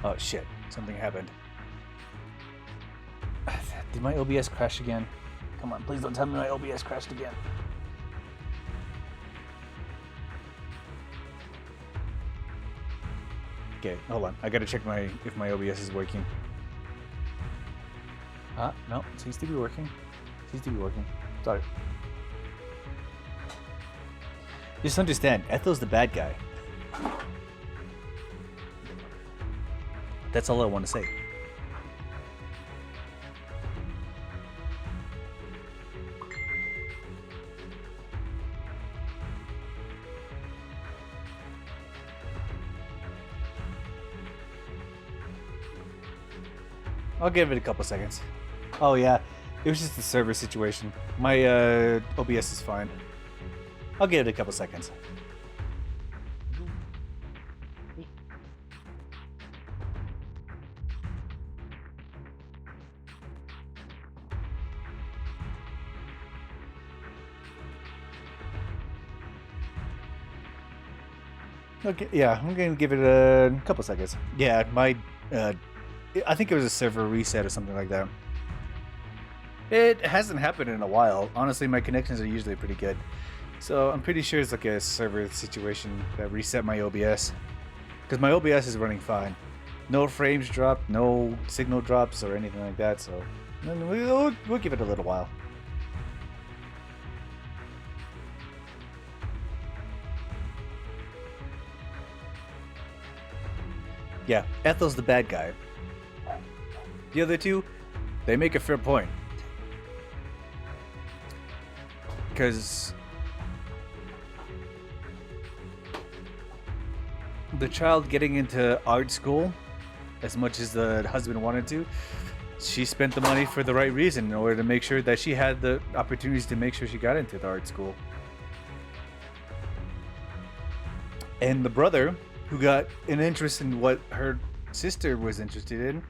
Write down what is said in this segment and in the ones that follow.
Oh shit, something happened. Did my OBS crash again? Come on, please don't tell me my OBS crashed again. Okay, hold on. I gotta check if my OBS is working. No, it seems to be working. Sorry. Just understand, Ethel's the bad guy. That's all I want to say. I'll give it a couple seconds. Oh yeah, it was just a server situation. My OBS is fine. I'll give it a couple seconds. Okay, yeah, I'm gonna give it a couple seconds. Yeah, I think it was a server reset or something like that. It hasn't happened in a while. Honestly, my connections are usually pretty good. So I'm pretty sure it's like a server situation that reset my OBS. Because my OBS is running fine. No frames dropped, no signal drops or anything like that, so we'll give it a little while. Yeah, Ethel's the bad guy. The other two, they make a fair point. Because the child getting into art school, as much as the husband wanted to, she spent the money for the right reason in order to make sure that she had the opportunities to make sure she got into the art school. And the brother, who got an interest in what her sister was interested in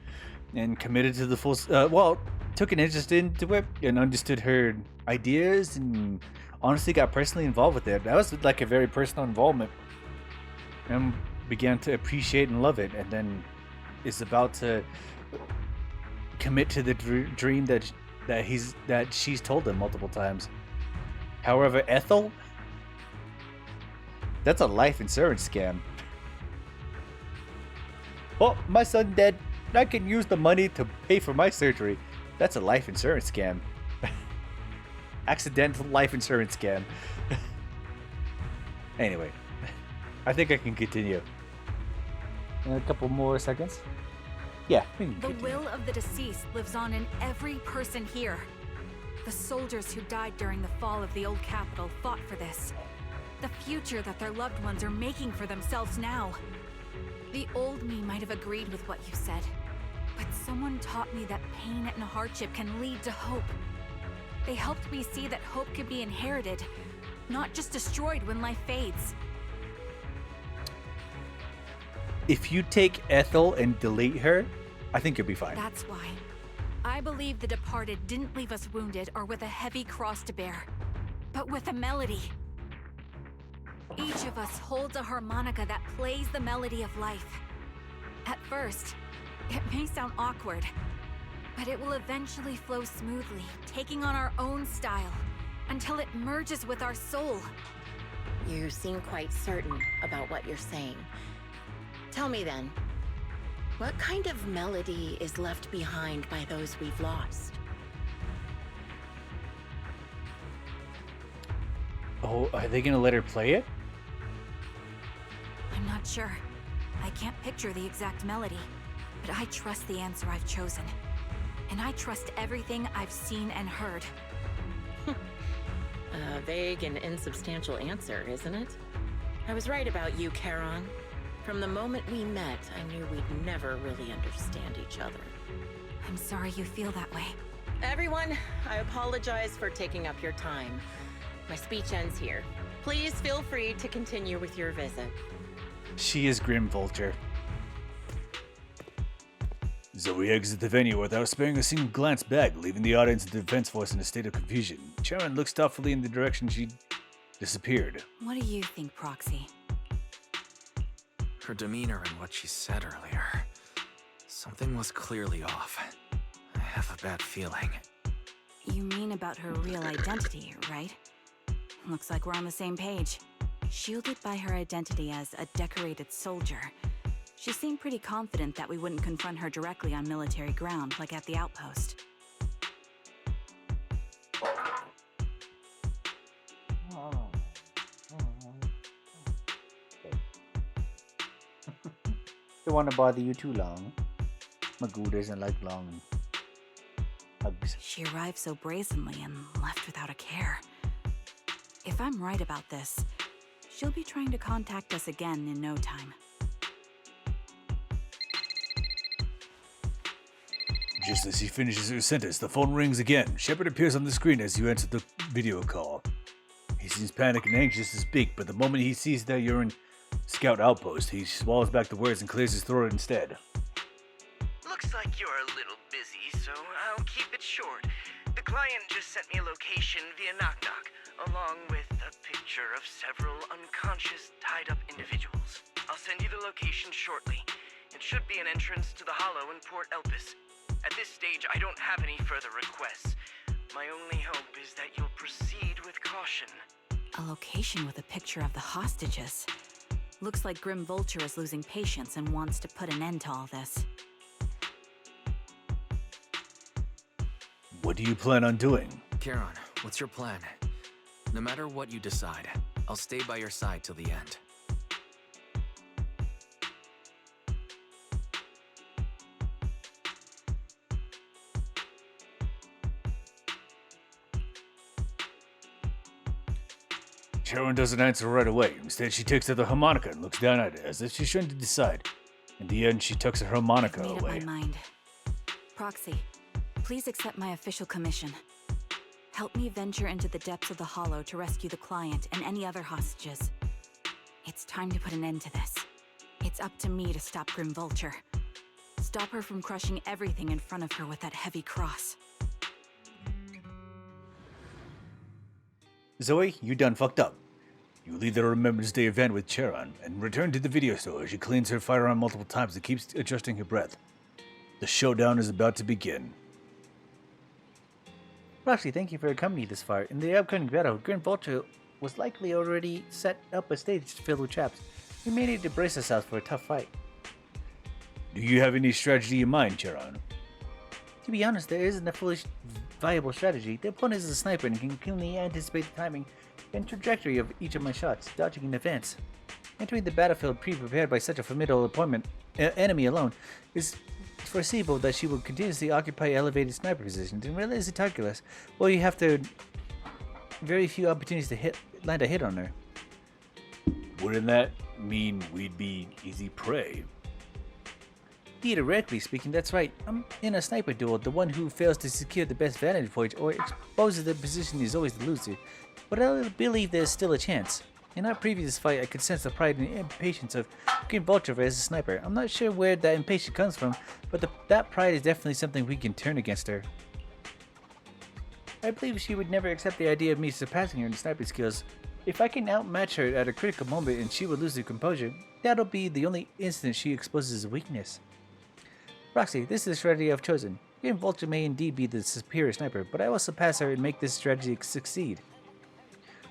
and committed to the full, took an interest into it and understood her ideas and honestly got personally involved with it. That was like a very personal involvement, and began to appreciate and love it, and then is about to commit to the dream that she's told him multiple times. However, Ethel, that's a life insurance scam. Oh, my son dead. I can use the money to pay for my surgery. That's a life insurance scam. Accidental life insurance scam. Anyway, I think I can continue. In a couple more seconds. Yeah, we can continue. The will of the deceased lives on in every person here. The soldiers who died during the fall of the old capital fought for this. The future that their loved ones are making for themselves now. The old me might have agreed with what you said, but someone taught me that pain and hardship can lead to hope. They helped me see that hope could be inherited, not just destroyed when life fades. If you take Ethel and delete her, I think you'll be fine. That's why. I believe the departed didn't leave us wounded or with a heavy cross to bear, but with a melody. Each of us holds a harmonica that plays the melody of life. At first, it may sound awkward, but it will eventually flow smoothly, taking on our own style, until it merges with our soul. You seem quite certain about what you're saying. Tell me then, what kind of melody is left behind by those we've lost? Oh, are they gonna let her play it? I'm not sure. I can't picture the exact melody, but I trust the answer I've chosen. And I trust everything I've seen and heard. A vague and insubstantial answer, isn't it? I was right about you, Charon. From the moment we met, I knew we'd never really understand each other. I'm sorry you feel that way. Everyone, I apologize for taking up your time. My speech ends here. Please feel free to continue with your visit. She is Grim Vulture. Zoe exits the venue without sparing a single glance back, leaving the audience and the defense force in a state of confusion. Charon looks thoughtfully in the direction she disappeared. What do you think, Proxy? Her demeanor and what she said earlier. Something was clearly off. I have a bad feeling. You mean about her real identity, right? Looks like we're on the same page. Shielded by her identity as a decorated soldier, she seemed pretty confident that we wouldn't confront her directly on military ground, like at the outpost. Don't want to bother you too long. Magoo doesn't like long hugs. She arrived so brazenly and left without a care. If I'm right about this, she'll be trying to contact us again in no time. Just as he finishes her sentence, the phone rings again. Shepard appears on the screen as you enter the video call. He seems panicked and anxious to speak, but the moment he sees that you're in Scout Outpost, he swallows back the words and clears his throat instead. Looks like you're a little busy, so I'll keep it short. The client just sent me a location via Knock Knock, along with a picture of several unconscious, tied-up individuals. I'll send you the location shortly. It should be an entrance to the Hollow in Port Elpis. At this stage, I don't have any further requests. My only hope is that you'll proceed with caution. A location with a picture of the hostages. Looks like Grim Vulture is losing patience and wants to put an end to all this. What do you plan on doing? Charon, what's your plan? No matter what you decide, I'll stay by your side till the end. Sharon doesn't answer right away. Instead, she takes out the harmonica and looks down at it as if she's trying to decide. In the end, she tucks her harmonica Made away. up my mind. Proxy, please accept my official commission. Help me venture into the depths of the Hollow to rescue the client and any other hostages. It's time to put an end to this. It's up to me to stop Grim Vulture. Stop her from crushing everything in front of her with that heavy cross. Zoe, you done fucked up. You leave the Remembrance Day event with Charon and return to the video store as she cleans her firearm multiple times and keeps adjusting her breath. The showdown is about to begin. Roxy, thank you for accompanying this far. In the upcoming battle, Grim Vulture was likely already set up a stage filled with traps. We may need to brace ourselves for a tough fight. Do you have any strategy in mind, Charon? To be honest, there isn't a fully viable strategy. The opponent is a sniper and can keenly anticipate the timing and trajectory of each of my shots, dodging in advance. Entering the battlefield pre-prepared by such a formidable enemy alone is foreseeable that she will continuously occupy elevated sniper positions and realize the calculus. Well, you have to very few opportunities to land a hit on her. Wouldn't that mean we'd be easy prey? Theoretically speaking, that's right. In a sniper duel, the one who fails to secure the best vantage point or exposes the position is always the loser. But I believe there's still a chance. In our previous fight, I could sense the pride and impatience of Grim Vulture as a sniper. I'm not sure where that impatience comes from, but that pride is definitely something we can turn against her. I believe she would never accept the idea of me surpassing her in sniping skills. If I can outmatch her at a critical moment and she would lose her composure, that'll be the only instance she exposes a weakness. Roxy, this is the strategy I've chosen. Grim Vulture may indeed be the superior sniper, but I will surpass her and make this strategy succeed.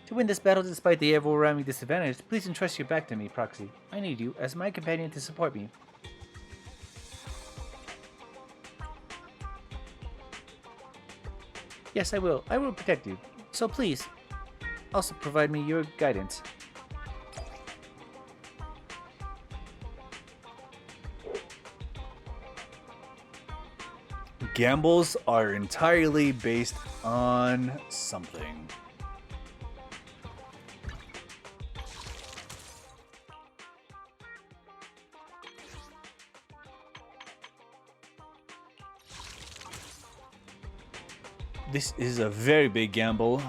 To win this battle despite the overwhelming disadvantage, please entrust your back to me, Proxy. I need you as my companion to support me. Yes, I will. I will protect you. So please, also provide me your guidance. Gambles are entirely based on something. This is a very big gamble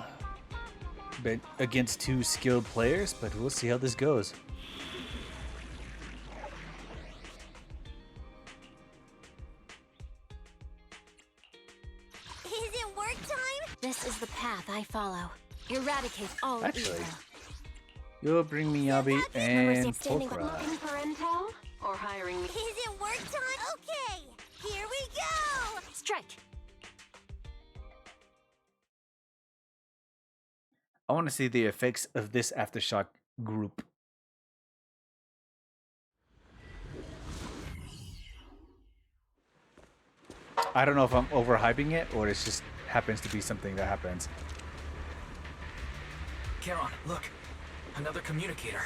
but against two skilled players, but we'll see how this goes. Is it work time? This is the path I follow. Eradicate all Actually, evil. you'll bring me Yabi and Standing Pokra. looking for intel or hiring me? Is it work time? Okay. Here we go! Strike! I want to see the effects of this aftershock group. I don't know if I'm overhyping it or it just happens to be something that happens. Charon, look. Another communicator.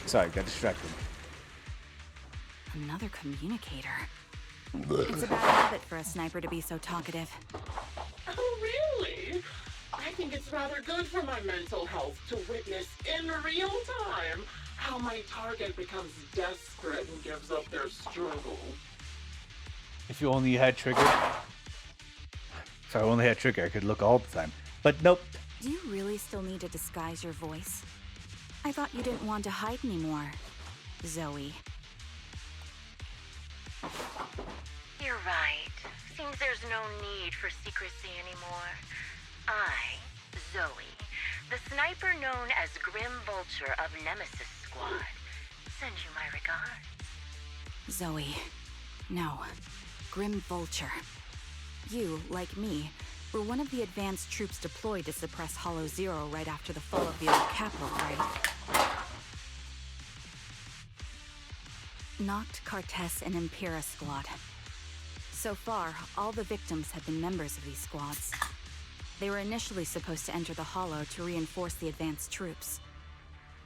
Sorry, got distracted. Another communicator. It's a bad habit for a sniper to be so talkative. Oh, really? I think it's rather good for my mental health to witness in real time how my target becomes desperate and gives up their struggle. If you only had trigger. If I only had trigger, I could look all the time. But nope. Do you really still need to disguise your voice? I thought you didn't want to hide anymore, Zoe. You're right. Seems there's no need for secrecy anymore. I, Zoe, the sniper known as Grim Vulture of Nemesis Squad, send you my regards. Zoe. No. Grim Vulture. You, like me, were one of the advanced troops deployed to suppress Hollow Zero right after the fall of the old capital, right? Noct, Cartes, and Impera squad. So far, all the victims have been members of these squads. They were initially supposed to enter the Hollow to reinforce the advanced troops.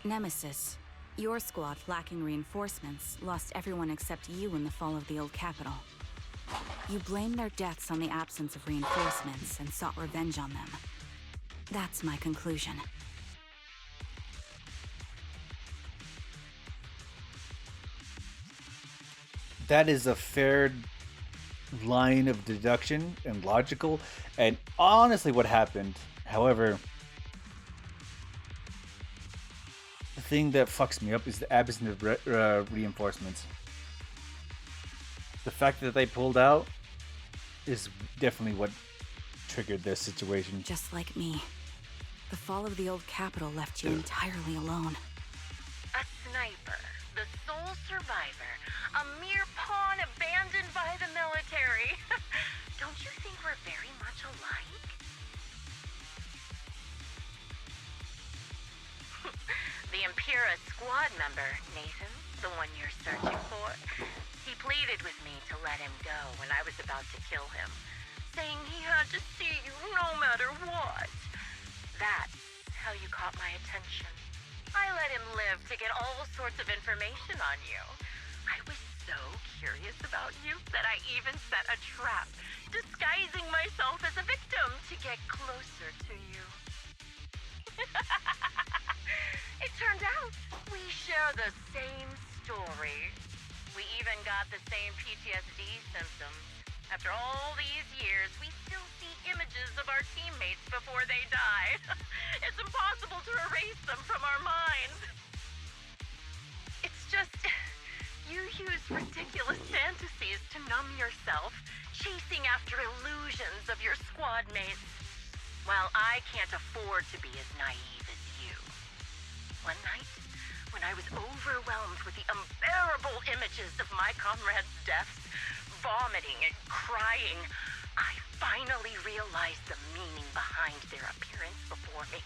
Nemesis, your squad, lacking reinforcements, lost everyone except you in the fall of the old capital. You blamed their deaths on the absence of reinforcements and sought revenge on them. That's my conclusion. That is a fair line of deduction and logical, and honestly what happened. However, the thing that fucks me up is the absence of reinforcements. The fact that they pulled out is definitely what triggered this situation. Just like me. The fall of the old capital left you entirely alone. A sniper, the sole survivor, a mere pawn abandoned by the military. Don't you think we're very much alike? The Impera squad member, Nathan, the one you're searching for, he pleaded with me to let him go when I was about to kill him, saying he had to see you no matter what. That's how you caught my attention. I let him live to get all sorts of information on you. I was so curious about you that I even set a trap, disguising myself as a victim to get closer to you. It turned out we share the same story. We even got the same PTSD symptoms. After all these years, we still see images of our teammates before they die. It's impossible to erase them from our minds. It's just, you use ridiculous fantasies to numb yourself, chasing after illusions of your squad mates. While I can't afford to be as naive as you. One night, when I was overwhelmed with the unbearable images of my comrades' deaths, vomiting and crying, I finally realized the meaning behind their appearance before me.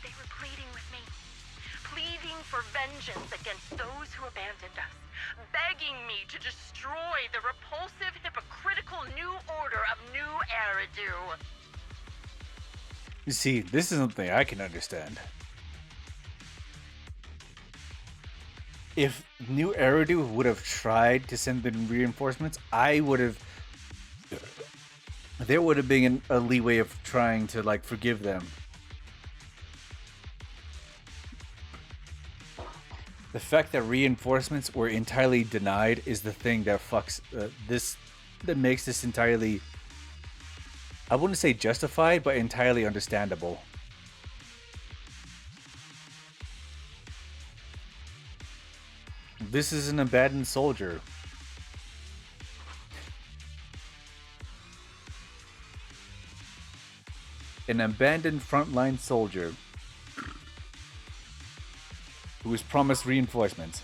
They were pleading with me, pleading for vengeance against those who abandoned us, begging me to destroy the repulsive, hypocritical new order of New Eridu. You see, this is something I can understand. If New Eridu would have tried to send in reinforcements, there would have been a leeway of trying to like forgive them. The fact that reinforcements were entirely denied is the thing that fucks that makes this entirely, I wouldn't say justified, but entirely understandable. This is an abandoned soldier. An abandoned frontline soldier. who was promised reinforcements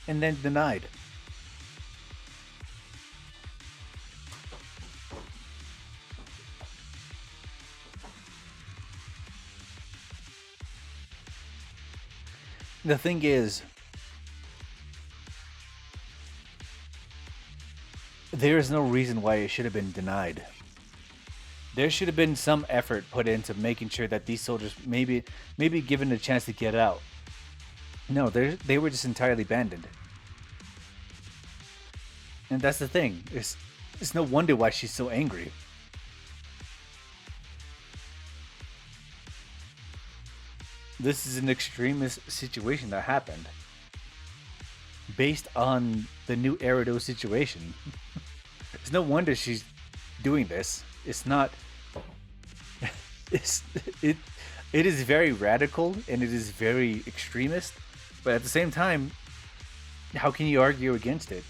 and then denied. The thing is, there is no reason why it should have been denied. There should have been some effort put into making sure that these soldiers maybe given a chance to get out. No, they were just entirely abandoned. And that's the thing. It's no wonder why she's so angry. This is an extremist situation that happened based on the new Erido situation. It's no wonder she's doing this. It's not. It is very radical and it is very extremist, but at the same time, how can you argue against it?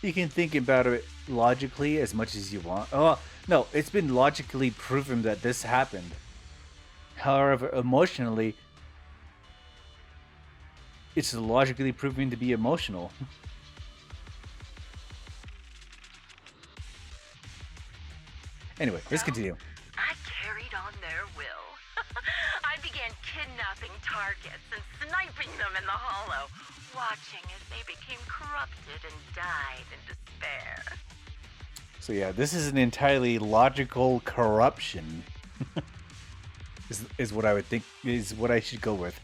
You can think about it logically as much as you want. Oh, no, it's been logically proven that this happened. However, emotionally, it's logically proven to be emotional. Anyway, let's continue. I carried on their will. I began kidnapping targets and sniping them in the hollow, watching as they became corrupted and died in despair. So yeah, this is an entirely logical corruption. is what I would think, is what I should go with.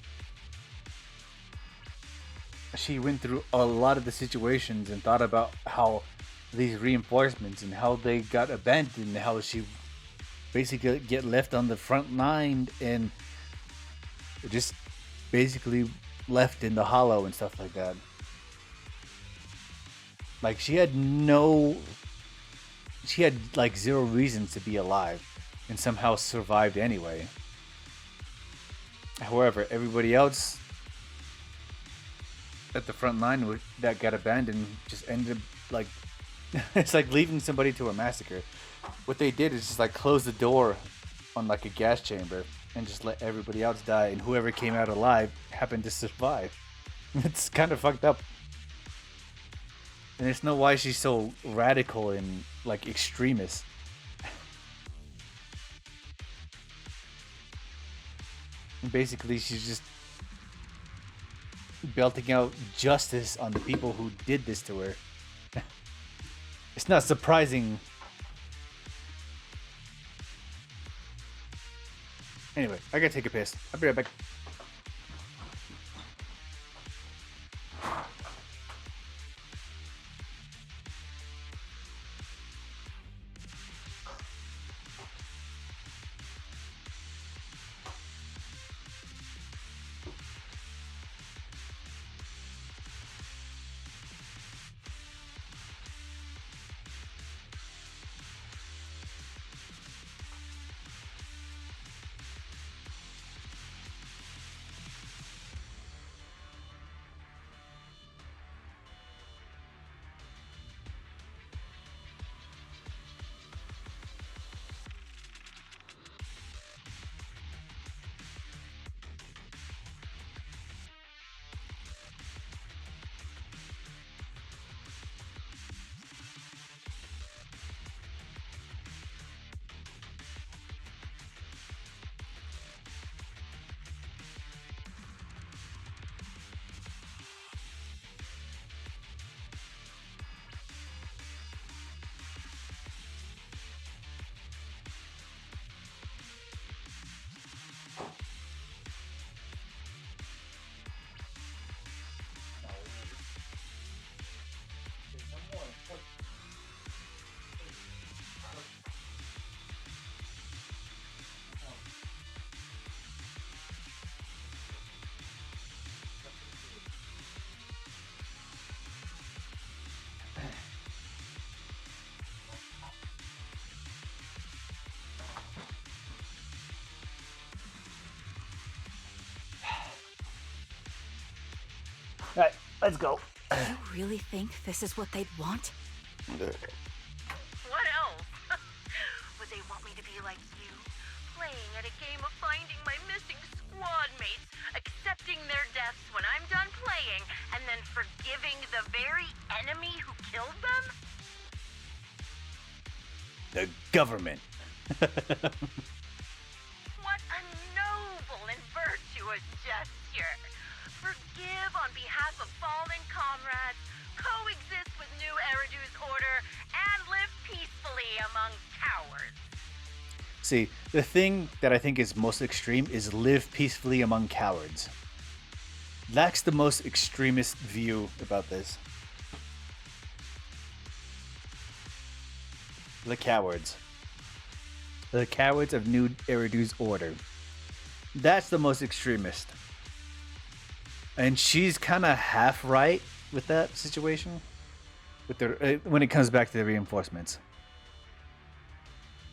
She went through a lot of the situations and thought about how these reinforcements and how they got abandoned and how she basically get left on the front line and just basically left in the hollow and stuff like that. Like she had like zero reason to be alive and somehow survived anyway. However, everybody else at the front line that got abandoned just ended up like it's like leaving somebody to a massacre. What they did is just like close the door on like a gas chamber and just let everybody else die, and whoever came out alive happened to survive. It's kind of fucked up. And it's not why she's so radical and like extremist. And basically, she's just belting out justice on the people who did this to her. It's not surprising. Anyway, I gotta take a piss. I'll be right back. Alright, let's go. You really think this is what they'd want? What else? Would they want me to be like you? Playing at a game of finding my missing squad mates, accepting their deaths when I'm done playing, and then forgiving the very enemy who killed them? The government. What a noble and virtuous gesture. Forgive on behalf of fallen comrades, coexist with new Eridu's order, and live peacefully among cowards. See, the thing that I think is most extreme is live peacefully among cowards. That's the most extremist view about this. The cowards. The cowards of New Eridu's order. That's the most extremist. And she's kind of half right with that situation. With the when it comes back to the reinforcements.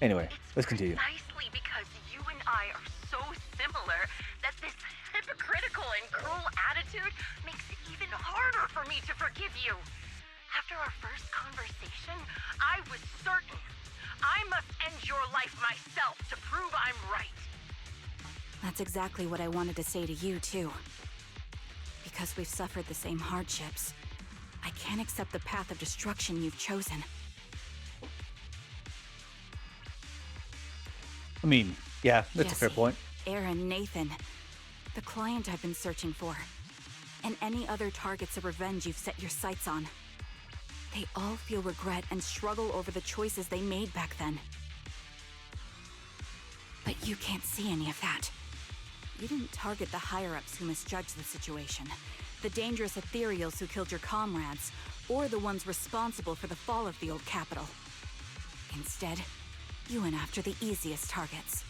Anyway, let's continue. Precisely because you and I are so similar that this hypocritical and cruel attitude makes it even harder for me to forgive you. After our first conversation, I was certain I must end your life myself to prove I'm right. That's exactly what I wanted to say to you, too. Because we've suffered the same hardships, I can't accept the path of destruction you've chosen. I mean, yeah, that's a fair Jesse, point. Aaron, Nathan, the client I've been searching for, and any other targets of revenge you've set your sights on. They all feel regret and struggle over the choices they made back then. But you can't see any of that. You didn't target the higher-ups who misjudged the situation, the dangerous ethereals who killed your comrades, or the ones responsible for the fall of the old capital. Instead, you went after the easiest targets.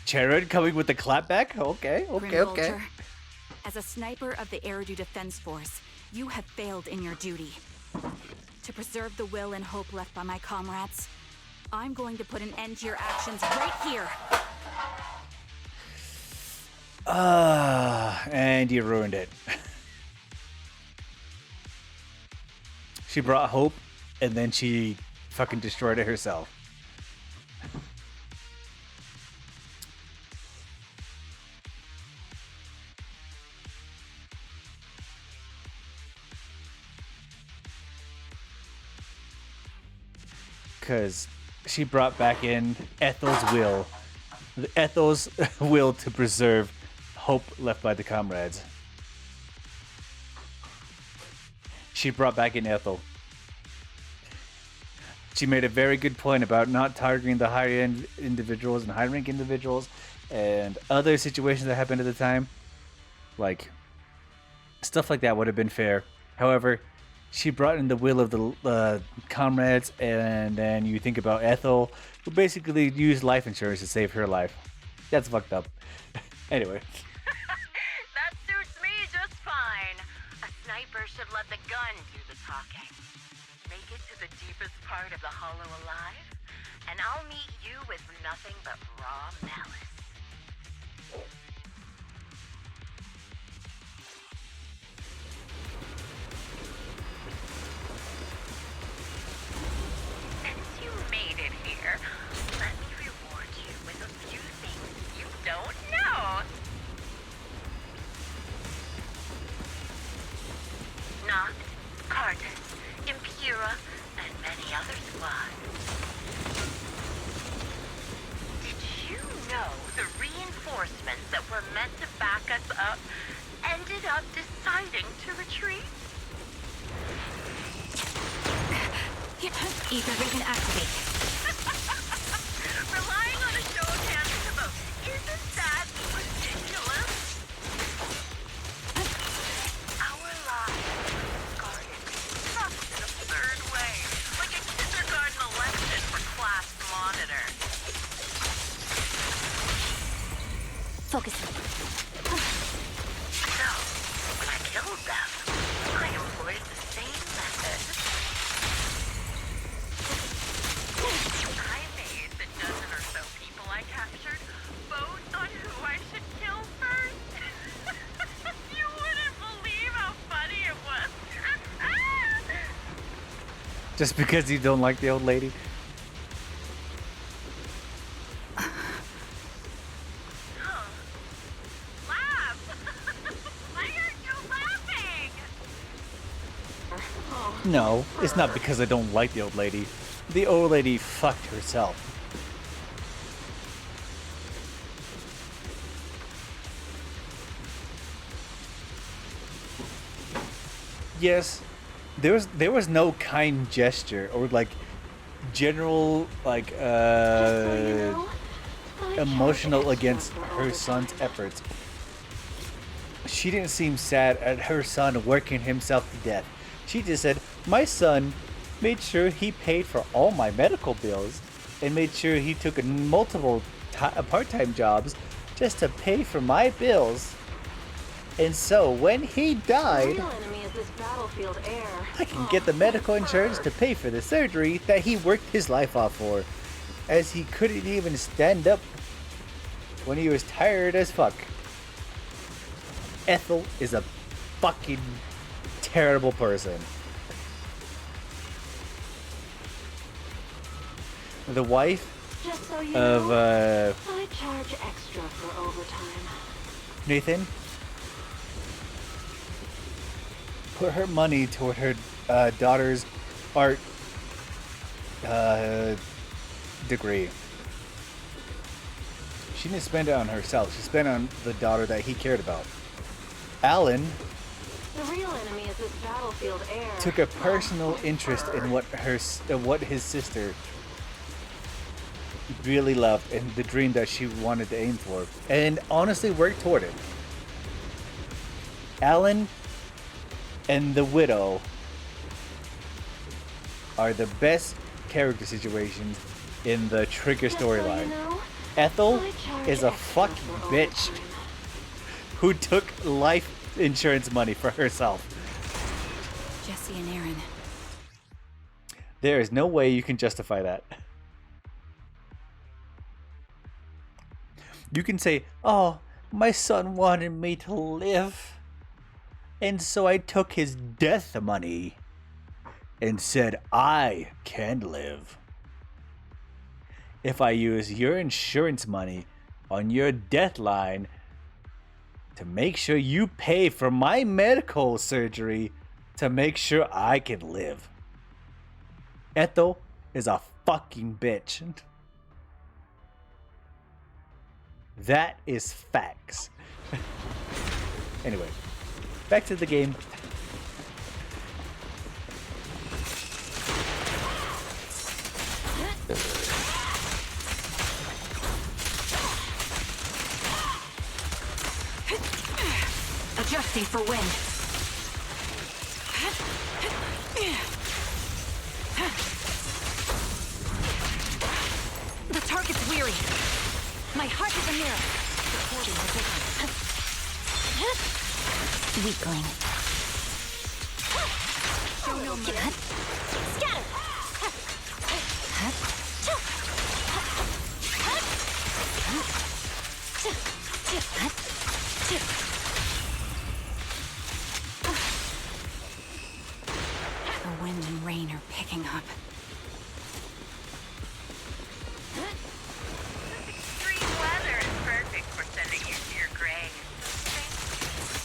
Jared coming with the clapback? Okay, okay, Grim okay. Vulture, as a sniper of the Eridu Defense Force, you have failed in your duty. To preserve the will and hope left by my comrades, I'm going to put an end to your actions right here. And you ruined it. She brought hope, and then she fucking destroyed it herself. Because she brought back in Ethel's will. Ethel's will to preserve hope left by the comrades. She brought back in Ethel. She made a very good point about not targeting the higher end individuals and high rank individuals and other situations that happened at the time. Like, stuff like that would have been fair. However, she brought in the will of the comrades, and then you think about Ethel, who basically used life insurance to save her life. That's fucked up. Anyway. That suits me just fine. A sniper should let the gun do the talking. Make it to the deepest part of the hollow alive, and I'll meet you with nothing but raw malice. Since you made it here, let me reward you with a few things you don't know. Noct, Cartus, Impura, and many other squads. Did you know the reinforcements that were meant to back us up ended up deciding to retreat? Ether Raven activate. Relying on a show of hands to vote. Isn't that ridiculous? Our lives guarded in such an absurd way, like a kindergarten election for class monitor. Focus. So, when I killed them, I employed the same method. I made the dozen or so people I captured vote on who Just because you don't like the old lady? Laugh! Why aren't you laughing? No, it's not because I don't like the old lady. The old lady fucked herself. Yes, there was no kind gesture or like general like Just so you know, I emotional charge against extra for her overtime. son's efforts. She didn't seem sad at her son working himself to death. She just said, my son made sure he paid for all my medical bills and made sure he took multiple part-time jobs just to pay for my bills. And so when he The died, real enemy is this battlefield air. I can get the medical insurance to pay for the surgery that he worked his life off for, as he couldn't even stand up when he was tired as fuck. Ethel is a fucking terrible person. The wife Just so you of know, I charge extra for overtime. Nathan put her money toward her daughter's art degree. She didn't spend it on herself. She spent it on the daughter that he cared about. Alan The real enemy is this battlefield air. took a personal interest in what his sister really loved and the dream that she wanted to aim for, and honestly worked toward it. Alan and the widow are the best character situations in the Trigger Just so you storyline. know, Ethel I charge is a extra fucking for bitch overtime. who took life insurance money for herself. Jesse and Aaron. There is no way you can justify that. You can say, oh, my son wanted me to live, and so I took his death money and said I can live. If I use your insurance money on your death line to make sure you pay for my medical surgery to make sure I can live. Ethel is a fucking bitch. That is facts. Anyway, back to the game. Adjusting for wind. The target's weary. My heart is a mirror. Supporting the vision. Weakling. Show no mercy. Scatter! The wind and rain are picking up. Extreme weather is perfect for sending you to your grave.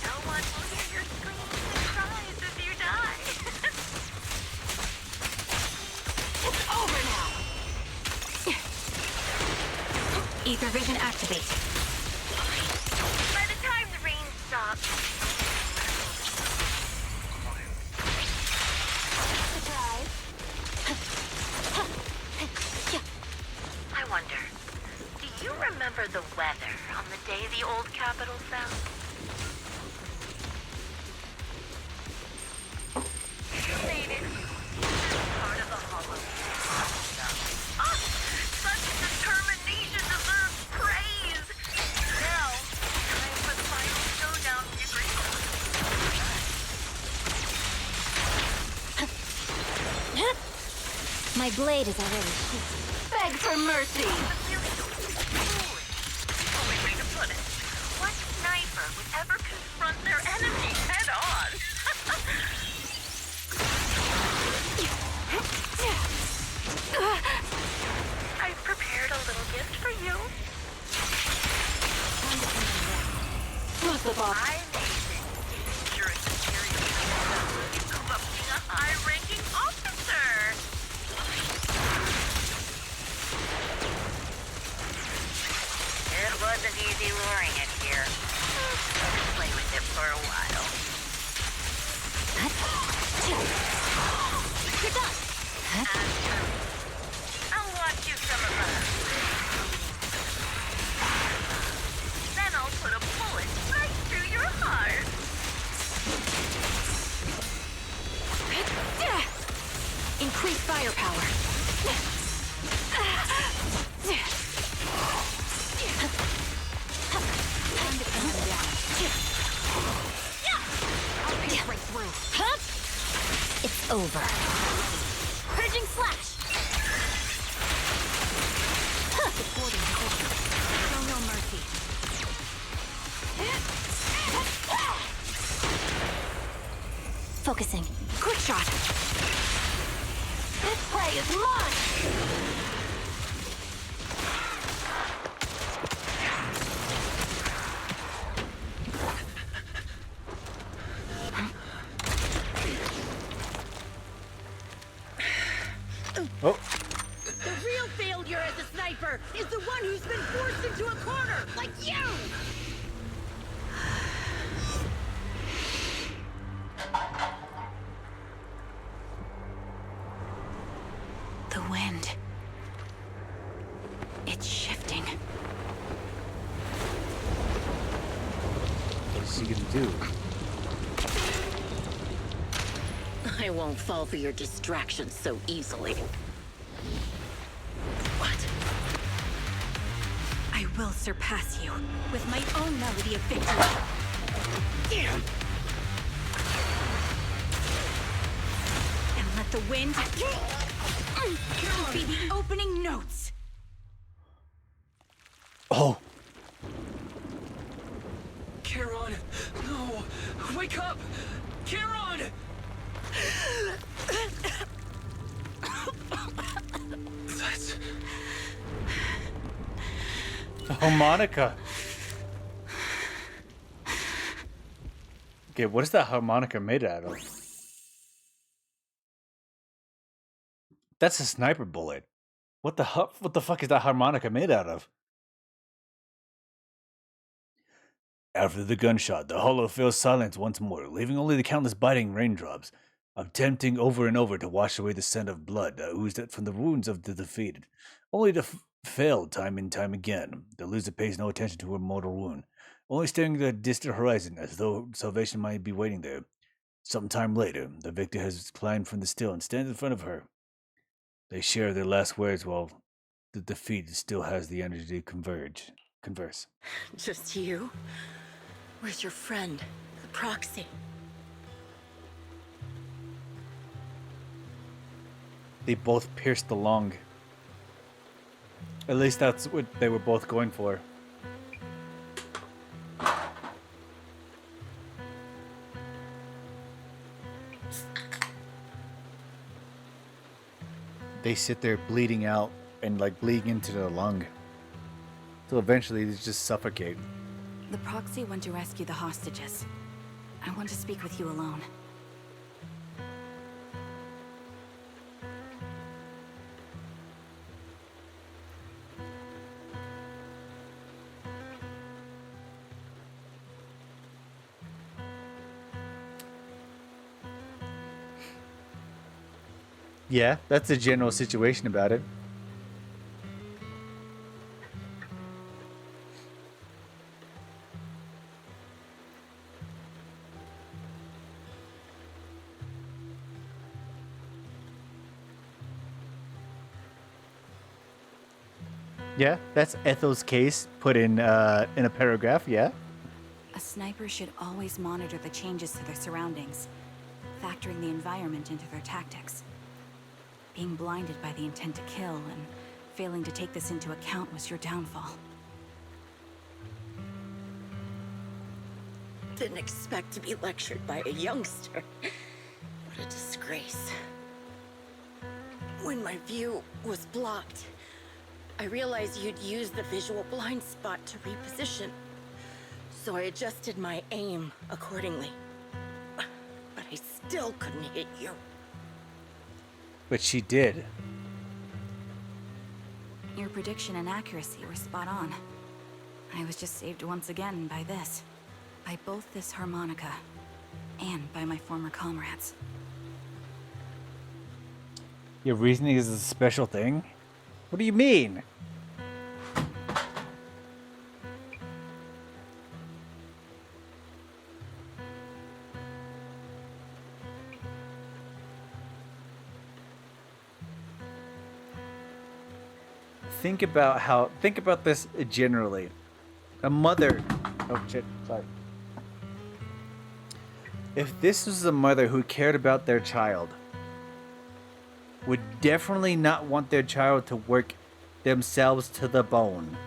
No one will hear your screams and cries if you die. It's over now! Ether vision activate. By the time the rain stops, Surprise. I wonder, do you remember the weather on the day the old capital fell? You made it. Part of the hollow. Ah, such determination deserves praise. Now, time for the final showdown, My blade is already sheathed. Beg for mercy. Only way to put it. What sniper would ever confront their enemy head on? slip off. I made this dangerous material you corrupting a high-ranking officer. It wasn't easy luring it here. Just play with it for a while. You're done. I'll watch you from above. Then I'll put a bullet right through your heart. Increase firepower. Time to pin him down. I'll pierce right through. It's over. Purging slash. Supporting position. Show no mercy. Focusing. Quick shot. This prey is mine. Oh, The real failure as a sniper is the one who's been forced into a corner, like you! The wind. It's shifting. what is he gonna do? I won't fall for your distractions so easily. What? I will surpass you with my own melody of victory. Damn! And let the wind be the opening notes. Oh, Charon! No! Wake up! Charon! That's... the harmonica. Okay, what is that harmonica made out of? That's a sniper bullet. What the fuck is that harmonica made out of? After the gunshot, the hollow fell silent once more, leaving only the countless biting raindrops, attempting over and over to wash away the scent of blood that oozed from the wounds of the defeated, only to fail time and time again. The loser pays no attention to her mortal wound, only staring at the distant horizon as though salvation might be waiting there. Some time later, the victor has climbed from the still and stands in front of her. They share their last words while the defeated still has the energy to converse. Just you? Where's your friend, the proxy? They both pierced the lung. At least that's what they were both going for. They sit there bleeding out and like bleeding into the lung. So eventually they just suffocate. The proxy went to rescue the hostages. I want to speak with you alone. Yeah, that's the general situation about it. Yeah, that's Ethel's case put in a paragraph, yeah. A sniper should always monitor the changes to their surroundings, factoring the environment into their tactics. Being blinded by the intent to kill and failing to take this into account was your downfall. Didn't expect to be lectured by a youngster. What a disgrace. When my view was blocked, I realized you'd used the visual blind spot to reposition. so I adjusted my aim accordingly. But I still couldn't hit you. But she did. Your prediction and accuracy were spot on. I was just saved once again by this. By both this harmonica, and by my former comrades. Your reasoning is a special thing? What do you mean? Think about this generally. A mother. Oh shit, sorry. If this was a mother who cared about their child, would definitely not want their child to work themselves to the bone.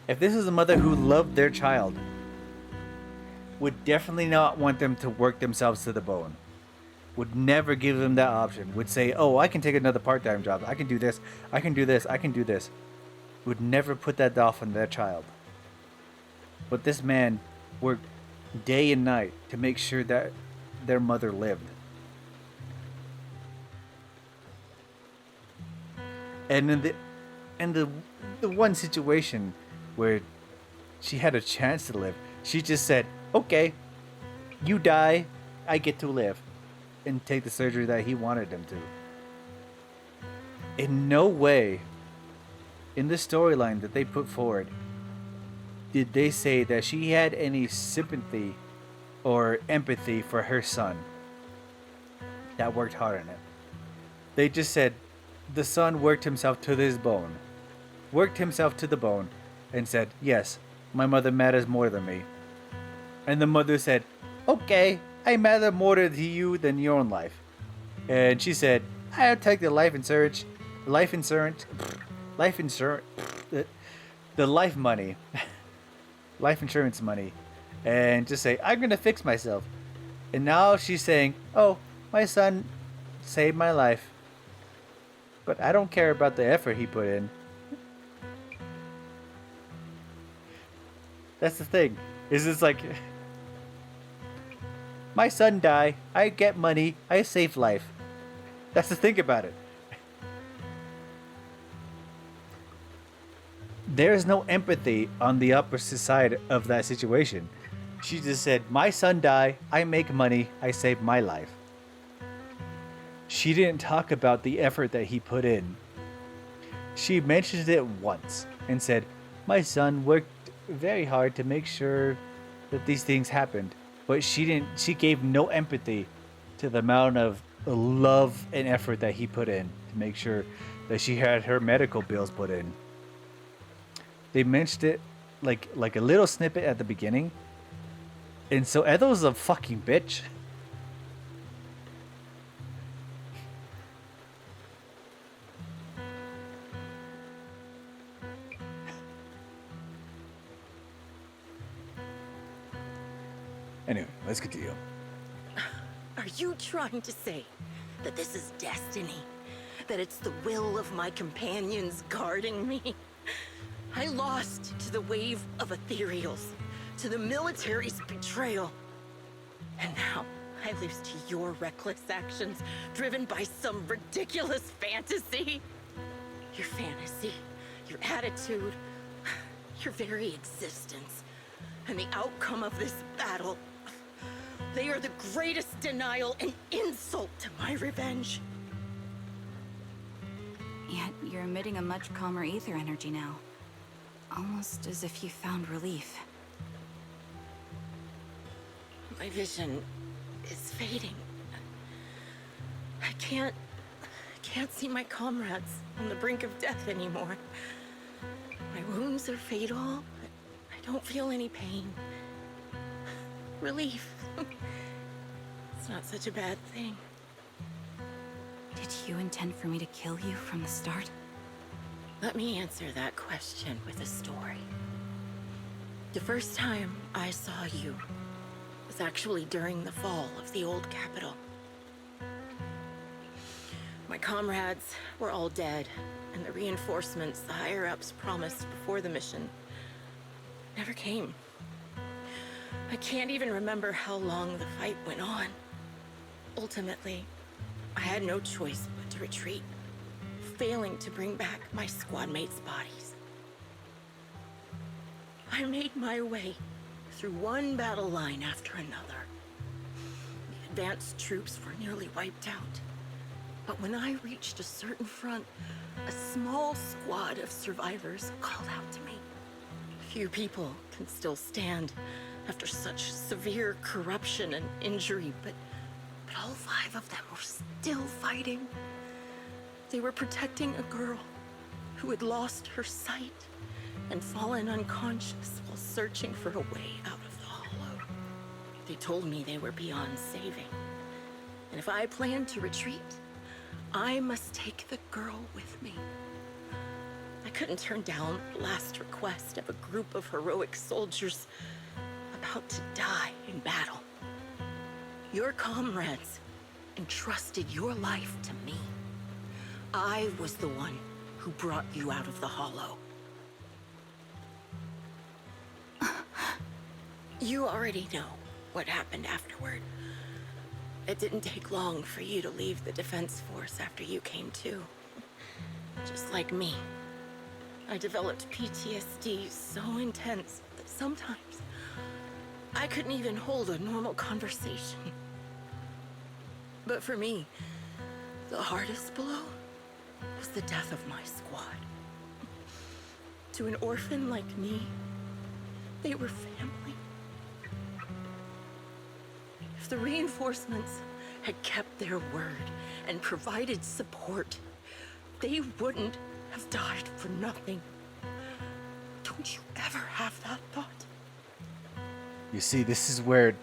If this is a mother who loved their child, would definitely not want them to work themselves to the bone. Would never give them that option. Would say, oh, I can take another part-time job. I can do this. I can do this. I can do this. Would never put that off on their child. But this man worked day and night to make sure that their mother lived. And in the one situation where she had a chance to live, she just said, okay, you die, I get to live. And take the surgery that he wanted him to. In no way, in the storyline that they put forward, did they say that she had any sympathy or empathy for her son that worked hard on it. They just said the son worked himself to his bone. Worked himself to the bone and said, yes, my mother matters more than me. And the mother said, okay, I matter more to you than your own life. And she said, I'll take the life insurance, the life money, life insurance money, and just say, I'm gonna fix myself. And now she's saying, oh, my son saved my life, but I don't care about the effort he put in. That's the thing. Is it's like, my son died, I get money, I save life. That's the thing about it. There is no empathy on the opposite side of that situation. She just said, my son died, I make money, I save my life. She didn't talk about the effort that he put in. She mentioned it once and said, my son worked very hard to make sure that these things happened. But she gave no empathy to the amount of love and effort that he put in to make sure that she had her medical bills put in. They mentioned it like a little snippet at the beginning. And so Edo's a fucking bitch. Anyway, let's continue. Are you trying to say that this is destiny? That it's the will of my companions guarding me? I lost to the wave of ethereals, to the military's betrayal. And now I lose to your reckless actions, driven by some ridiculous fantasy. Your fantasy, your attitude, your very existence, and the outcome of this battle. They are the greatest denial and insult to my revenge. Yet you're emitting a much calmer ether energy now. Almost as if you found relief. My vision is fading. I can't see my comrades on the brink of death anymore. My wounds are fatal. I don't feel any pain. Relief. It's not such a bad thing. Did you intend for me to kill you from the start? Let me answer that question with a story. The first time I saw you was actually during the fall of the old capital. My comrades were all dead, and the reinforcements the higher-ups promised before the mission never came. I can't even remember how long the fight went on. Ultimately, I had no choice but to retreat, failing to bring back my squad mates' bodies. I made my way through one battle line after another. The advanced troops were nearly wiped out. But when I reached a certain front, a small squad of survivors called out to me. Few people can still stand after such severe corruption and injury, but all 5 of them were still fighting. They were protecting a girl who had lost her sight and fallen unconscious while searching for a way out of the hollow. They told me they were beyond saving, and if I planned to retreat, I must take the girl with me. I couldn't turn down the last request of a group of heroic soldiers about to die in battle. Your comrades entrusted your life to me. I was the one who brought you out of the hollow. You already know what happened afterward. It didn't take long for you to leave the defense force after you came to. Just like me. I developed PTSD so intense that sometimes I couldn't even hold a normal conversation. But for me, the hardest blow was the death of my squad. To an orphan like me, they were family. If the reinforcements had kept their word and provided support, they wouldn't have died for nothing. Don't you ever have that thought? You see, this is where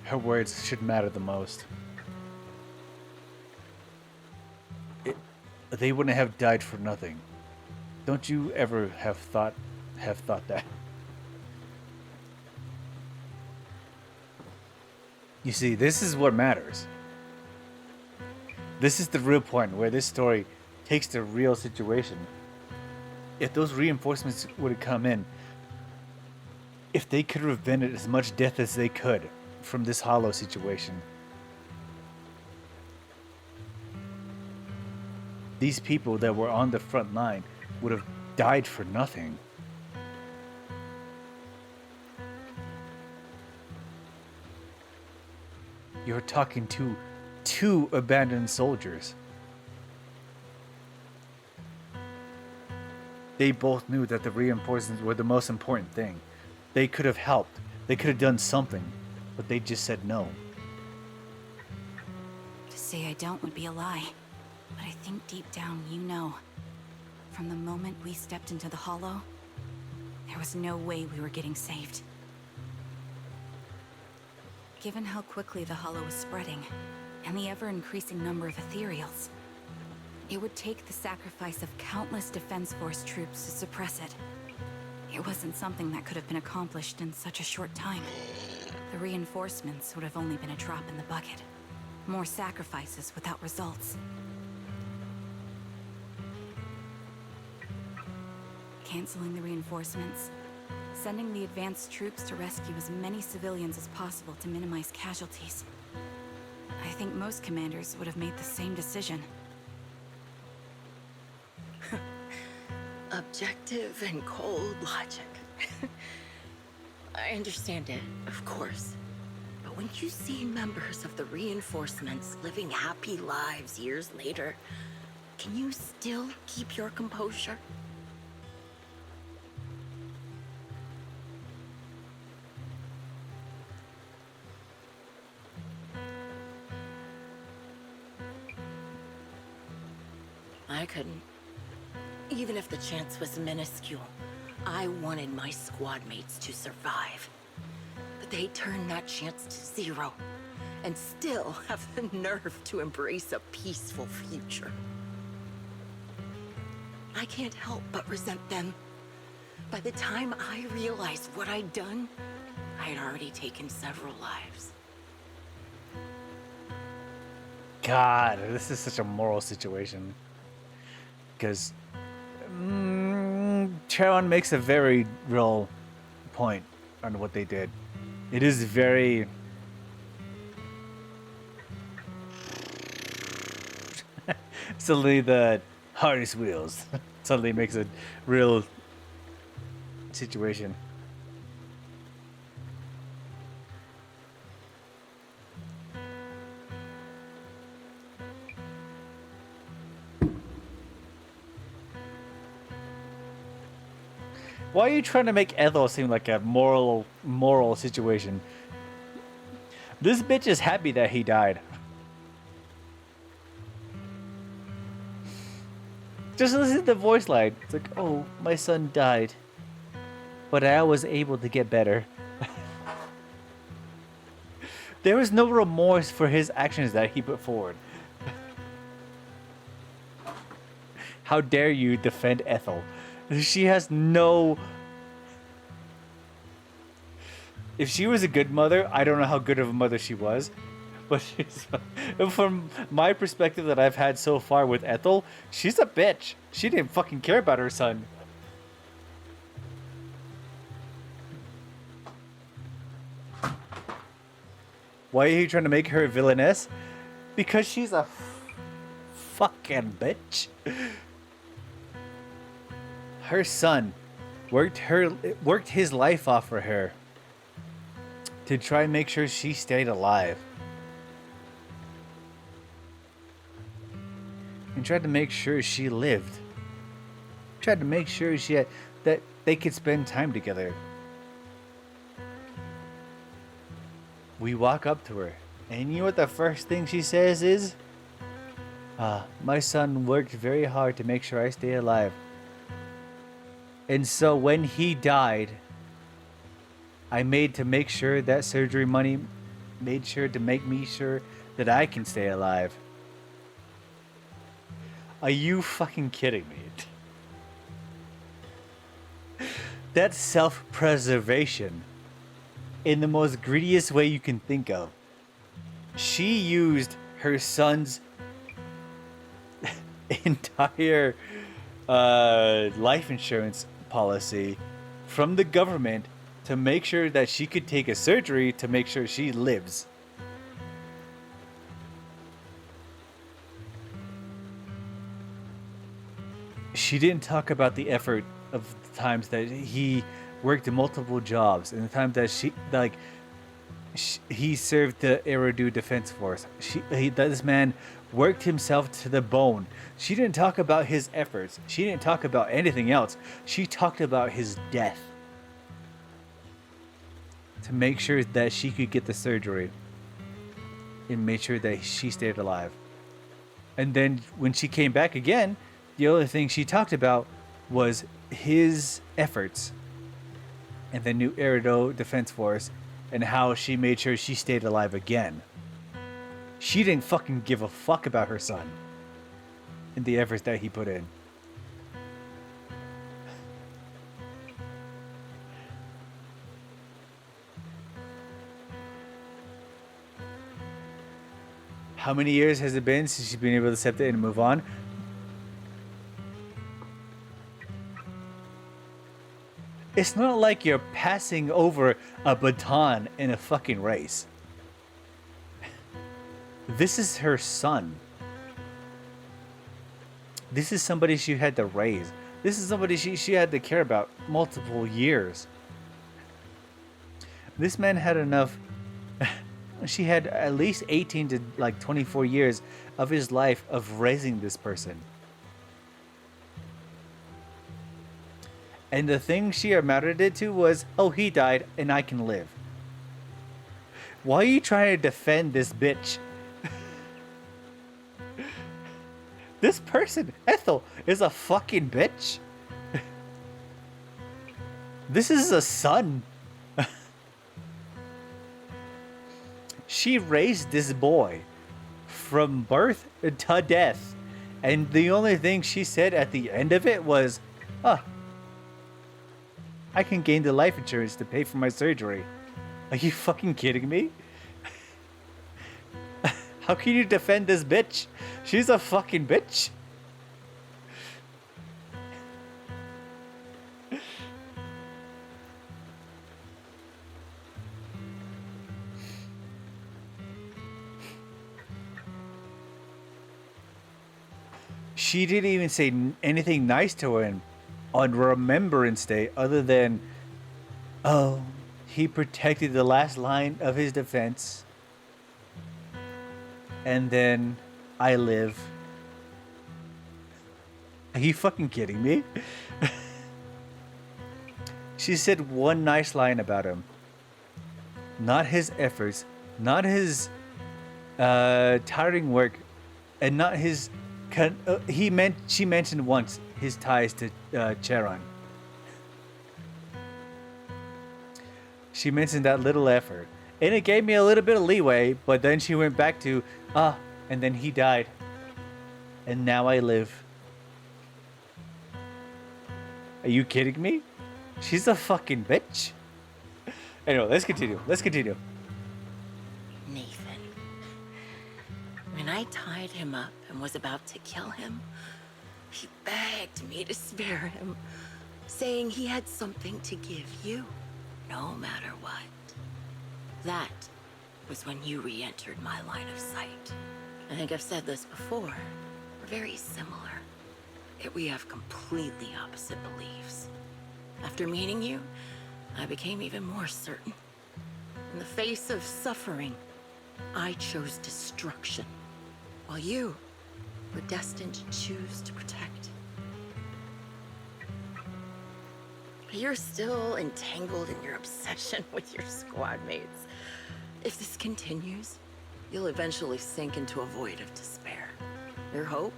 her words should matter the most. They wouldn't have died for nothing. Don't you ever have thought that? You see, this is what matters. This is the real point where this story takes the real situation. If those reinforcements would have come in, if they could have prevented as much death as they could from this hollow situation, these people that were on the front line would have died for nothing. You're talking to 2 abandoned soldiers. They both knew that the reinforcements were the most important thing. They could have helped. They could have done something, but they just said no. To say I don't would be a lie, but I think deep down you know. From the moment we stepped into the hollow, there was no way we were getting saved. Given how quickly the hollow was spreading, and the ever-increasing number of ethereals, it would take the sacrifice of countless Defense Force troops to suppress it. It wasn't something that could have been accomplished in such a short time. The reinforcements would have only been a drop in the bucket. More sacrifices without results. Canceling the reinforcements, sending the advanced troops to rescue as many civilians as possible to minimize casualties. I think most commanders would have made the same decision. Objective and cold logic. I understand it, of course. But when you see members of the reinforcements living happy lives years later, can you still keep your composure? I couldn't. Even if the chance was minuscule, I wanted my squad mates to survive. But they turned that chance to 0, and still have the nerve to embrace a peaceful future. I can't help but resent them. By the time I realized what I'd done, I had already taken several lives. God, this is such a moral situation. Because Charon makes a very real point on what they did. It is very... Suddenly the hardest wheels suddenly makes a real situation. Why are you trying to make Ethel seem like a moral situation? This bitch is happy that he died. Just listen to the voice line. It's like, oh, my son died, but I was able to get better. There was no remorse for his actions that he put forward. How dare you defend Ethel? She has no... If she was a good mother, I don't know how good of a mother she was. But she's, from my perspective that I've had so far with Ethel, she's a bitch. She didn't fucking care about her son. Why are you trying to make her a villainess? Because she's a fucking bitch. Her son worked his life off for her to try and make sure she stayed alive. And tried to make sure she lived. Tried to make sure that they could spend time together. We walk up to her, and you know what the first thing she says is? My son worked very hard to make sure I stay alive. And so when he died, I made to make sure that surgery money made sure to make me sure that I can stay alive. Are you fucking kidding me? That's self-preservation in the most greediest way you can think of. She used her son's entire life insurance policy from the government to make sure that she could take a surgery to make sure she lives. She didn't talk about the effort of the times that he worked in multiple jobs and the time that he served the Eridu Defense Force. This man worked himself to the bone. She didn't talk about his efforts. She didn't talk about anything else. She talked about his death to make sure that she could get the surgery and make sure that she stayed alive. And then when she came back again, the only thing she talked about was his efforts and the new Erido Defense Force and how she made sure she stayed alive again. She didn't fucking give a fuck about her son and the efforts that he put in. How many years has it been since she's been able to accept it and move on? It's not like you're passing over a baton in a fucking race. This is her son. This is somebody she had to raise. This is somebody she had to care about multiple years. This man had enough... She had at least 18 to 24 years of his life of raising this person. And the thing she amounted it to was, oh, he died and I can live. Why are you trying to defend this bitch? This person, Ethel, is a fucking bitch. This is a son. She raised this boy from birth to death. And the only thing she said at the end of it was, I can gain the life insurance to pay for my surgery. Are you fucking kidding me? How can you defend this bitch? She's a fucking bitch. She didn't even say anything nice to him on Remembrance Day other than, oh, he protected the last line of his defense. And then I live. Are you fucking kidding me? She said one nice line about him. Not his efforts, not his tiring work, and not his. She mentioned once his ties to Charon. She mentioned that little effort, and it gave me a little bit of leeway. But then she went back to and then he died, and now I live. Are you kidding me? She's a fucking bitch. Anyway, let's continue. Nathan. When I tied him up and was about to kill him, he begged me to spare him, saying he had something to give you, no matter what. That was when you re-entered my line of sight. I think I've said this before. We're very similar, yet we have completely opposite beliefs. After meeting you, I became even more certain. In the face of suffering, I chose destruction, while you were destined to choose to protect. But you're still entangled in your obsession with your squad mates. If this continues, you'll eventually sink into a void of despair. Your hope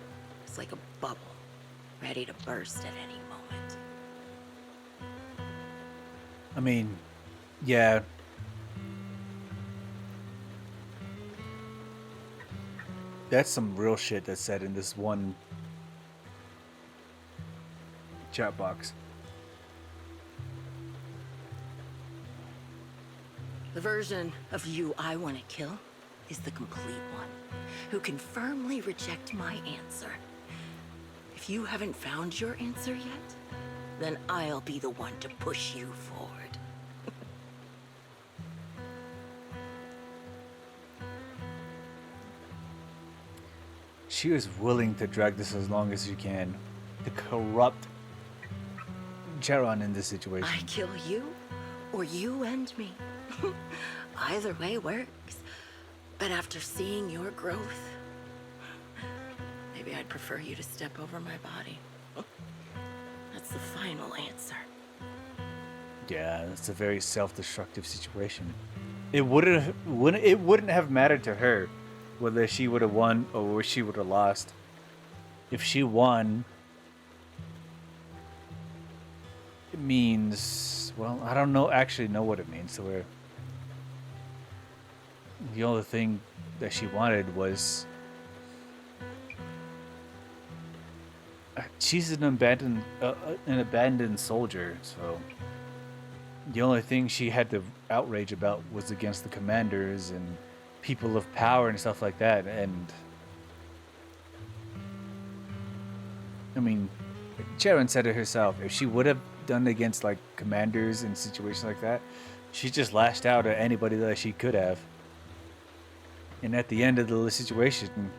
is like a bubble, ready to burst at any moment. I mean, yeah. That's some real shit that's said in this one chat box. The version of you I want to kill is the complete one, who can firmly reject my answer. If you haven't found your answer yet, then I'll be the one to push you forward. She is willing to drag this as long as you can to corrupt Charon in this situation. I kill you, or you end me. Either way works. But after seeing your growth, maybe I'd prefer you to step over my body. That's the final answer. Yeah, it's a very self-destructive situation. It wouldn't have mattered to her whether she would have won or she would have lost. If she won, it means, well, I don't actually know what it means to her. The only thing that she wanted was, she's an abandoned soldier, so the only thing she had to outrage about was against the commanders and people of power and stuff like that. And I mean, Sharon said it herself. If she would have done against like commanders in situations like that, she just lashed out at anybody that she could have. And at the end of the situation,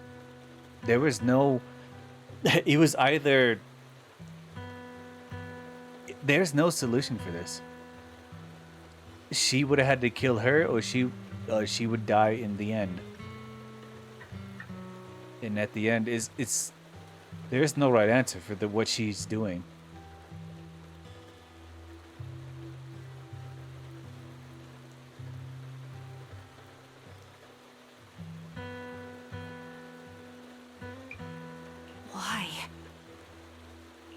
there was no. It was either. There's no solution for this. She would have had to kill her, or she would die in the end. And at the end, there's no right answer for what she's doing. Why?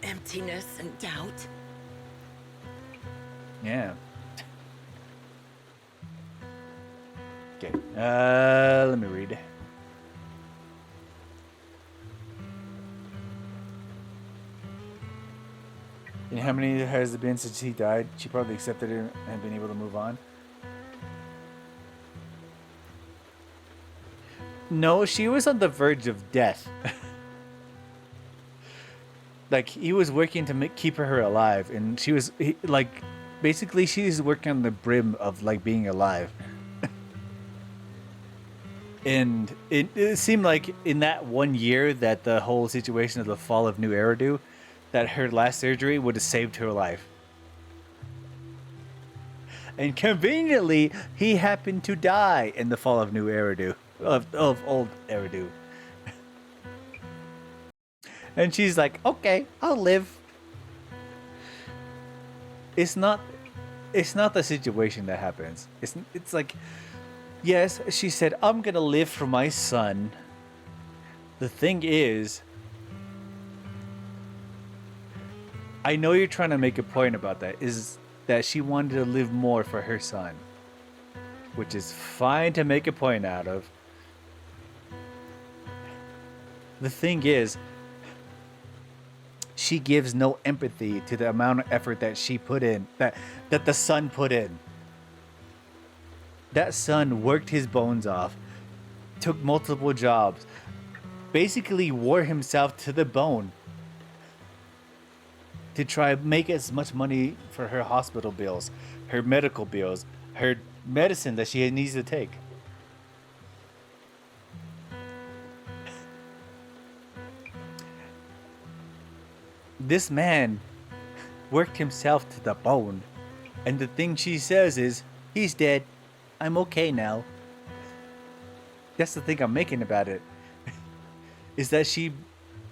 Emptiness and doubt. Yeah. Okay. Let me read. And how many has it been since he died? She probably accepted it and been able to move on. No, she was on the verge of death. Like, he was working to keep her alive, and she was basically she's working on the brim of like being alive. And it seemed like in that 1 year that the whole situation of the fall of New Eridu, that her last surgery would have saved her life. And conveniently, he happened to die in the fall of New Eridu, of old Eridu. And she's like, okay, I'll live. It's not the situation that happens. It's like, yes, she said, I'm gonna live for my son. The thing is, I know you're trying to make a point about that, is that she wanted to live more for her son. Which is fine to make a point out of. The thing is, she gives no empathy to the amount of effort that she put in, that the son put in. That son worked his bones off, took multiple jobs, basically wore himself to the bone to try to make as much money for her hospital bills, her medical bills, her medicine that she needs to take. This man worked himself to the bone, and the thing she says is, he's dead, I'm okay now. That's the thing I'm making about it, is that she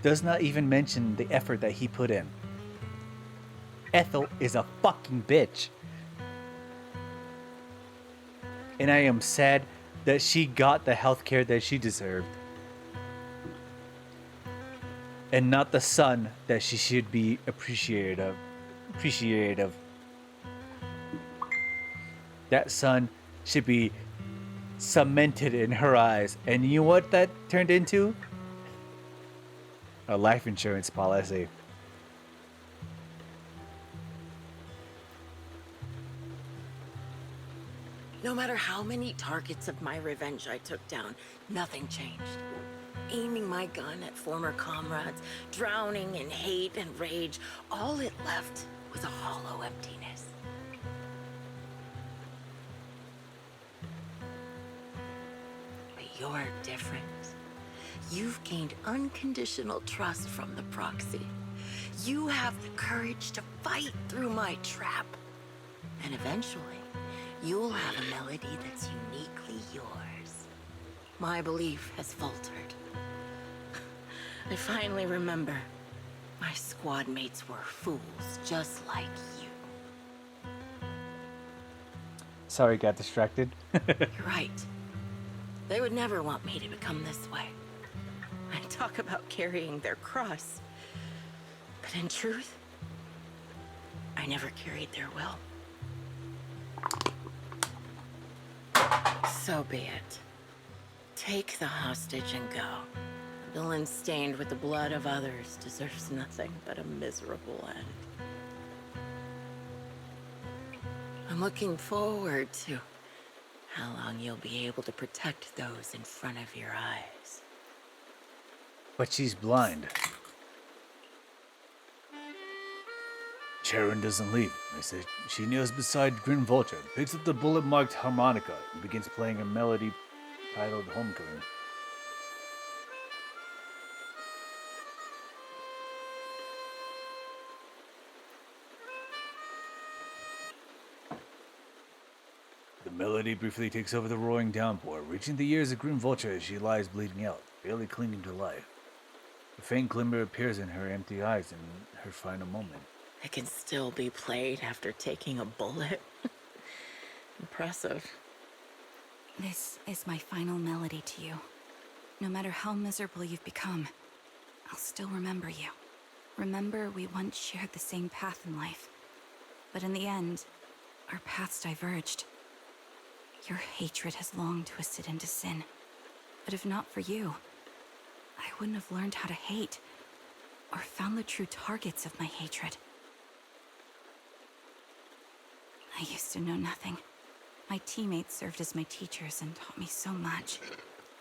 does not even mention the effort that he put in. Ethel is a fucking bitch. And I am sad that she got the healthcare that she deserved. And not the son that she should be appreciative of. That son should be cemented in her eyes. And you know what that turned into? A life insurance policy. No matter how many targets of my revenge I took down, nothing changed. Aiming my gun at former comrades, drowning in hate and rage, all it left was a hollow emptiness. But you're different. You've gained unconditional trust from the proxy. You have the courage to fight through my trap. And eventually, you'll have a melody that's uniquely yours. My belief has faltered. I finally remember my squad mates were fools just like you. Sorry, got distracted. You're right. They would never want me to become this way. I talk about carrying their cross. But in truth, I never carried their will. So be it. Take the hostage and go. A villain stained with the blood of others deserves nothing but a miserable end. I'm looking forward to how long you'll be able to protect those in front of your eyes. But she's blind. Sharon doesn't leave. I say she kneels beside Grim Vulture, picks up the bullet-marked harmonica, and begins playing a melody titled Homecoming. The melody briefly takes over the roaring downpour, reaching the ears of Grim Vulture as she lies bleeding out, barely clinging to life. A faint glimmer appears in her empty eyes in her final moment. It can still be played after taking a bullet. Impressive. This is my final melody to you. No matter how miserable you've become, I'll still remember you. Remember we once shared the same path in life. But in the end, our paths diverged. Your hatred has long twisted into sin. But if not for you, I wouldn't have learned how to hate, or found the true targets of my hatred. I used to know nothing. My teammates served as my teachers and taught me so much.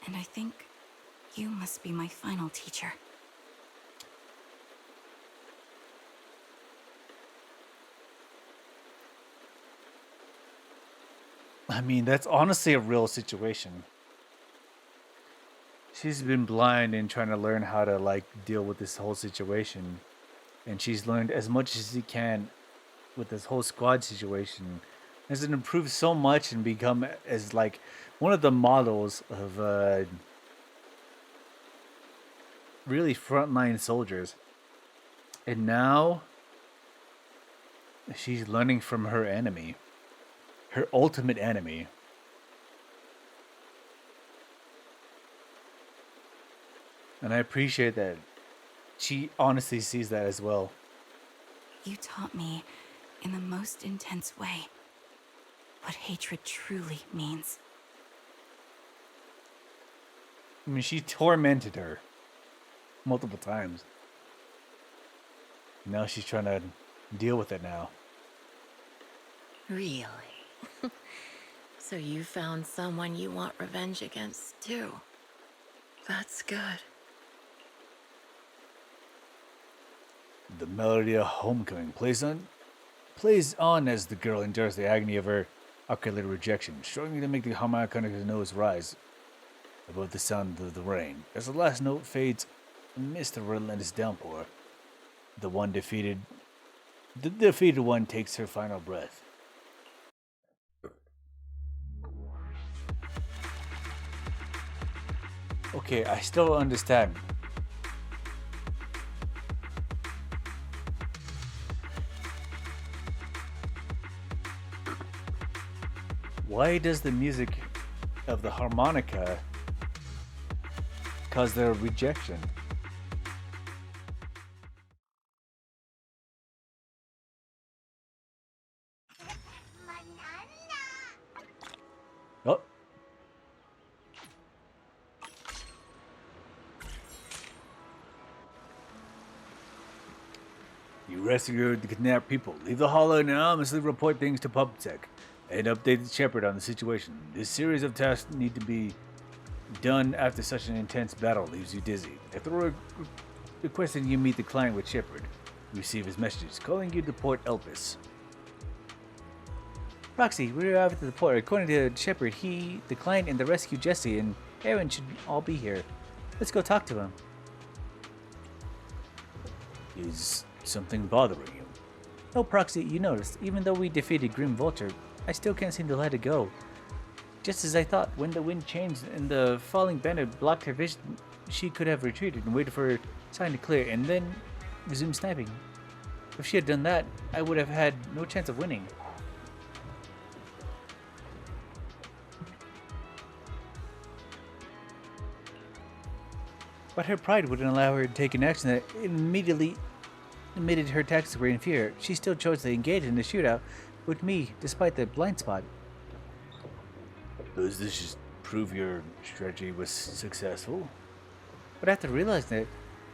And I think you must be my final teacher. I mean, that's honestly a real situation. she's been blind and trying to learn how to like deal with this whole situation, and she's learned as much as she can with this whole squad situation. Has improved so much and become as like one of the models of really frontline soldiers. And now she's learning from her enemy, her ultimate enemy. And I appreciate that she honestly sees that as well. You taught me, in the most intense way, what hatred truly means. I mean, she tormented her multiple times. Now she's trying to deal with it now. Really? So you found someone you want revenge against, too. That's good. The melody of homecoming plays on as the girl endures the agony of her calculated rejection, struggling to make the harmonica nose rise above the sound of the rain. As the last note fades amidst the relentless downpour, the defeated one takes her final breath. Okay, I still don't understand. Why does the music of the harmonica cause their rejection? Oh. You rescued the kidnapped people. Leave the hollow and anonymously report things to PubTech and update Shepard on the situation. This series of tasks need to be done after such an intense battle leaves you dizzy. After requesting you meet the client with Shepard, you receive his messages calling you to Port Elpis. Roxy, we arrived at the port. According to Shepard, the client, and the rescue Jesse and Aaron should all be here. Let's go talk to him. Is something bothering you? No, Proxy, you noticed, even though we defeated Grim Vulture, I still can't seem to let it go. Just as I thought, when the wind changed and the falling banner blocked her vision, she could have retreated and waited for her sign to clear and then resume sniping. If she had done that, I would have had no chance of winning. But her pride wouldn't allow her to take an action that immediately admitted her tactics were inferior. She still chose to engage in the shootout with me, despite the blind spot. Does this just prove your strategy was successful? But after realizing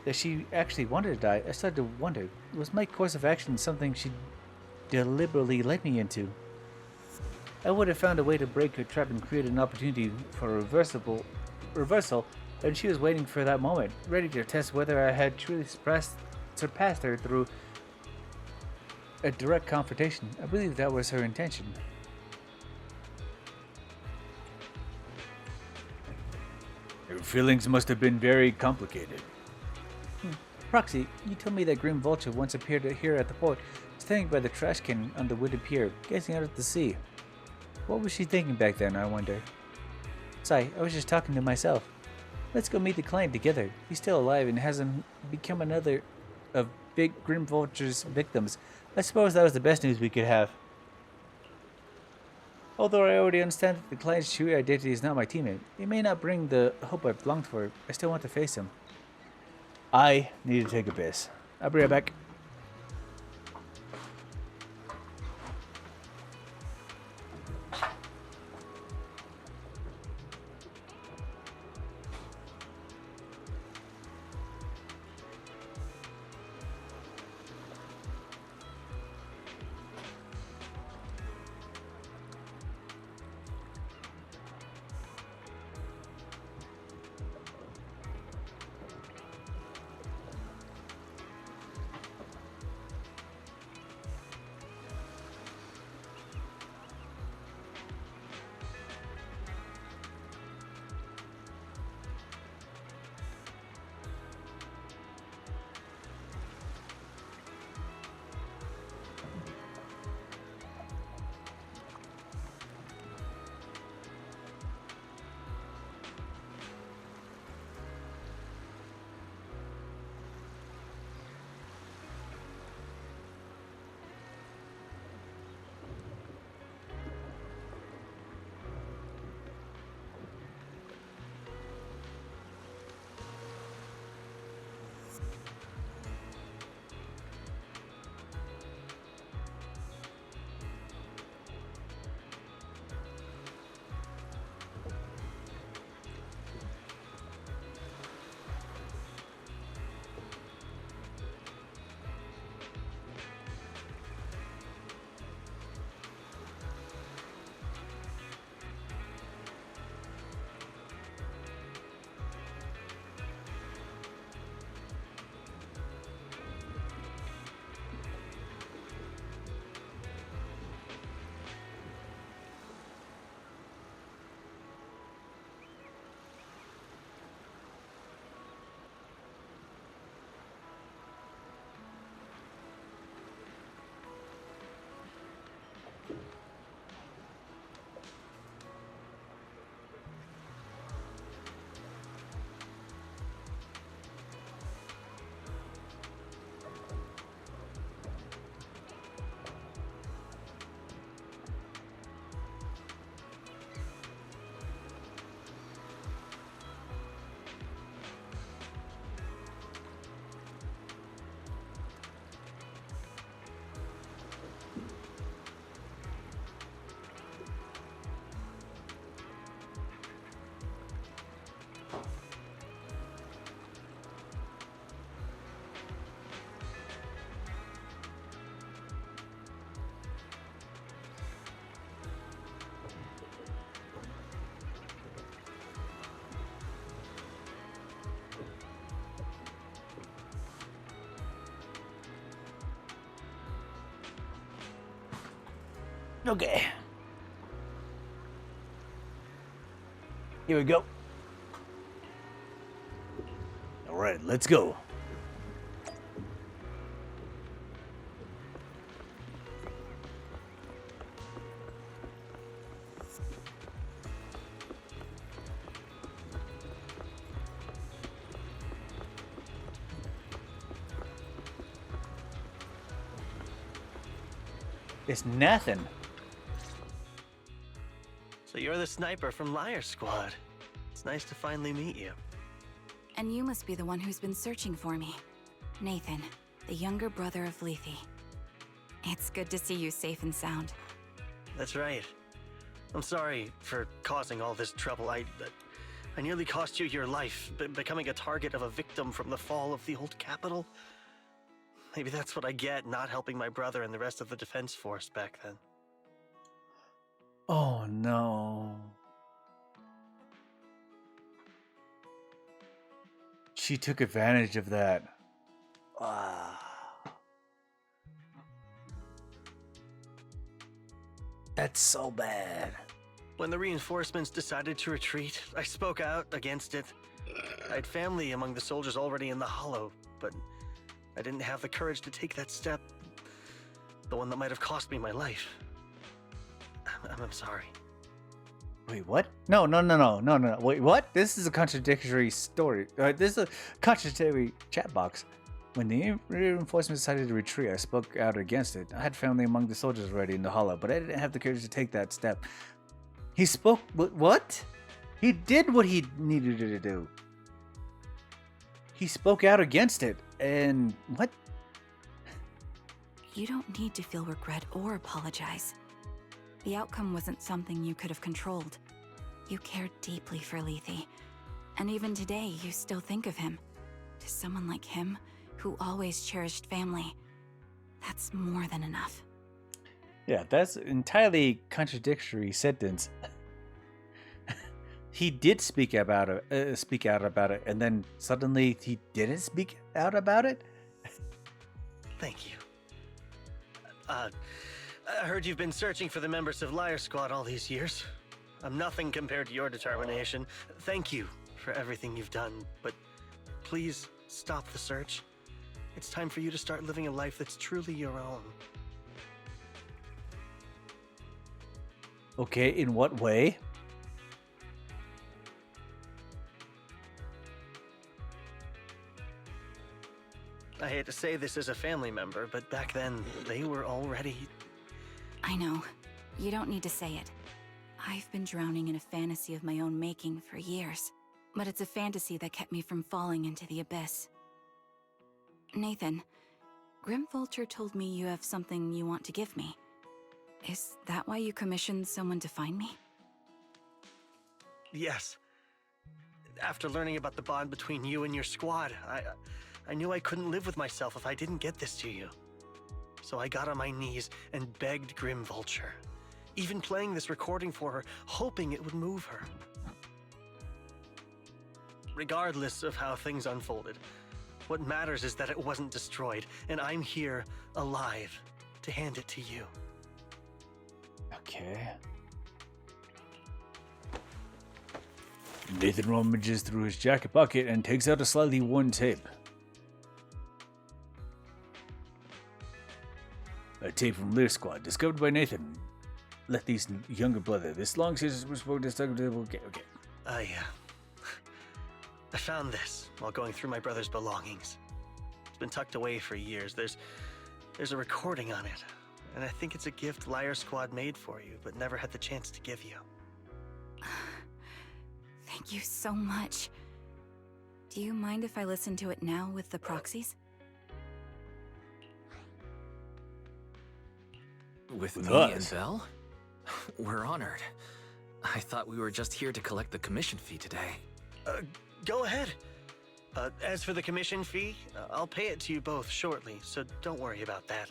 that she actually wanted to die, I started to wonder, was my course of action something she deliberately led me into? I would have found a way to break her trap and create an opportunity for a reversal, and she was waiting for that moment, ready to test whether I had truly surpassed her through a direct confrontation. I believe that was her intention. Her feelings must have been very complicated. Proxy, you told me that Grim Vulture once appeared here at the port, standing by the trash can on the wooded pier, gazing out at the sea. What was she thinking back then, I wonder? Sigh, I was just talking to myself. Let's go meet the client together. He's still alive and hasn't become another of Big Grim Vulture's victims. I suppose that was the best news we could have. Although I already understand that the client's true identity is not my teammate, it may not bring the hope I've longed for. I still want to face him. I need to take a piss. I'll be right back. Okay. Here we go. All right, let's go. It's nothing. So you're the sniper from Liar Squad. It's nice to finally meet you. And you must be the one who's been searching for me. Nathan, the younger brother of Lethe. It's good to see you safe and sound. That's right. I'm sorry for causing all this trouble. I nearly cost you your life, becoming a target of a victim from the fall of the old capital. Maybe that's what I get, not helping my brother and the rest of the defense force back then. Oh no. She took advantage of that. Ah. That's so bad. When the reinforcements decided to retreat, I spoke out against it. I had family among the soldiers already in the Hollow, but I didn't have the courage to take that step. The one that might have cost me my life. I'm sorry. Wait, what? No. Wait, what? This is a contradictory story. This is a contradictory chat box. When the reinforcements decided to retreat, I spoke out against it. I had family among the soldiers already in the Hollow, but I didn't have the courage to take that step. He spoke... What? He did what he needed to do. He spoke out against it, and... What? You don't need to feel regret or apologize. The outcome wasn't something you could have controlled. You cared deeply for Lethe, and even today you still think of him. To someone like him, who always cherished family, that's more than enough. Yeah, that's an entirely contradictory sentence. He did speak out about it, and then suddenly he didn't speak out about it? Thank you. I heard you've been searching for the members of Liar Squad all these years. I'm nothing compared to your determination. Thank you for everything you've done, but please stop the search. It's time for you to start living a life that's truly your own. Okay, in what way? I hate to say this as a family member, but back then, they were already... I know. You don't need to say it. I've been drowning in a fantasy of my own making for years, but it's a fantasy that kept me from falling into the abyss. Nathan, Grim Vulture told me you have something you want to give me. Is that why you commissioned someone to find me? Yes. After learning about the bond between you and your squad, I knew I couldn't live with myself if I didn't get this to you. So I got on my knees and begged Grim Vulture, even playing this recording for her, hoping it would move her. Regardless of how things unfolded, what matters is that it wasn't destroyed, and I'm here, alive, to hand it to you. Okay. Nathan rummages through his jacket pocket and takes out a slightly worn tape. A tape from Lear Squad, discovered by Nathan. Lethe's younger brother. This long series was spoken to. Okay. I found this while going through my brother's belongings. It's been tucked away for years. There's a recording on it, and I think it's a gift Liar Squad made for you, but never had the chance to give you. Thank you so much. Do you mind if I listen to it now with the proxies? With With me us. and Belle? We're honored. I thought we were just here to collect the commission fee today. Go ahead. As for the commission fee, I'll pay it to you both shortly, so don't worry about that.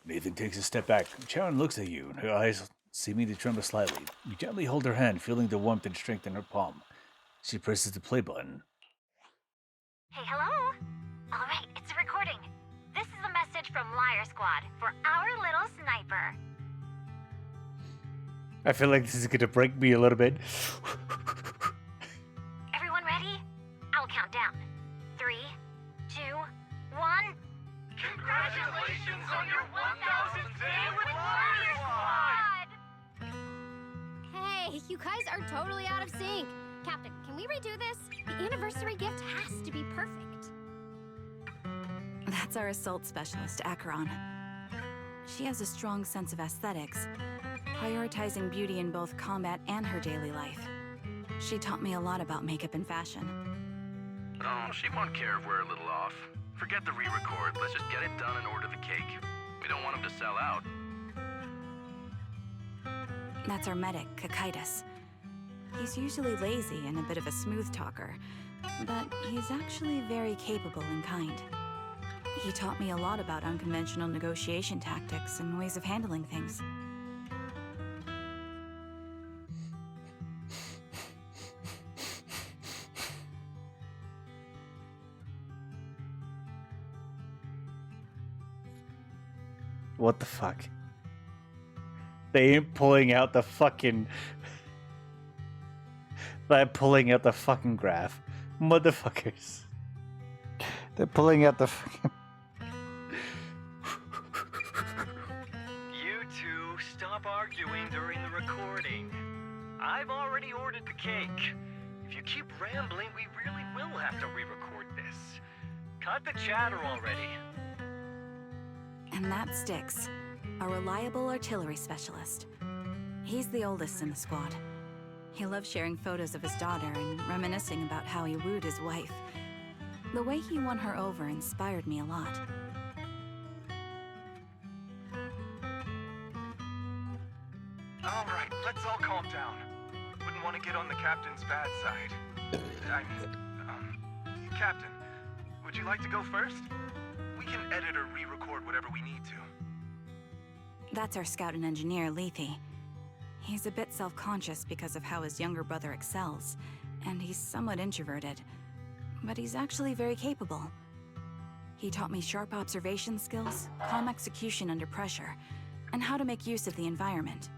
Nathan takes a step back. Sharon looks at you, and her eyes seeming to tremble slightly. You gently hold her hand, feeling the warmth and strength in her palm. She presses the play button. Hey, hello? Alright, it's a recording. This is a message message from Liar Squad for our little sniper. I feel like this is gonna break me a little bit. Everyone ready? I'll count down. 3, 2, 1. Congratulations on your 1000th day with Liar Squad! Hey, you guys are totally out of sync. Captain, can we redo this? The anniversary gift has to be perfect. That's our assault specialist, Acheron. She has a strong sense of aesthetics, prioritizing beauty in both combat and her daily life. She taught me a lot about makeup and fashion. Oh, she won't care if we're a little off. Forget the re-record. Let's just get it done and order the cake. We don't want him to sell out. That's our medic, Kakaitis. He's usually lazy and a bit of a smooth talker, but he's actually very capable and kind. He taught me a lot about unconventional negotiation tactics and ways of handling things. What the fuck? They ain't pulling out the fucking... They're pulling out the fucking graph. Motherfuckers. They're pulling out the fucking... You two, stop arguing during the recording. I've already ordered the cake. If you keep rambling, we really will have to re-record this. Cut the chatter already. And that Styx, a reliable artillery specialist. He's the oldest in the squad. He loves sharing photos of his daughter and reminiscing about how he wooed his wife. The way he won her over inspired me a lot. All right, let's all calm down. Wouldn't want to get on the captain's bad side. Captain, would you like to go first? We can edit or re-record whatever we need to. That's our scout and engineer, Lethe. He's a bit self-conscious because of how his younger brother excels, and he's somewhat introverted. But he's actually very capable. He taught me sharp observation skills, calm execution under pressure, and how to make use of the environment.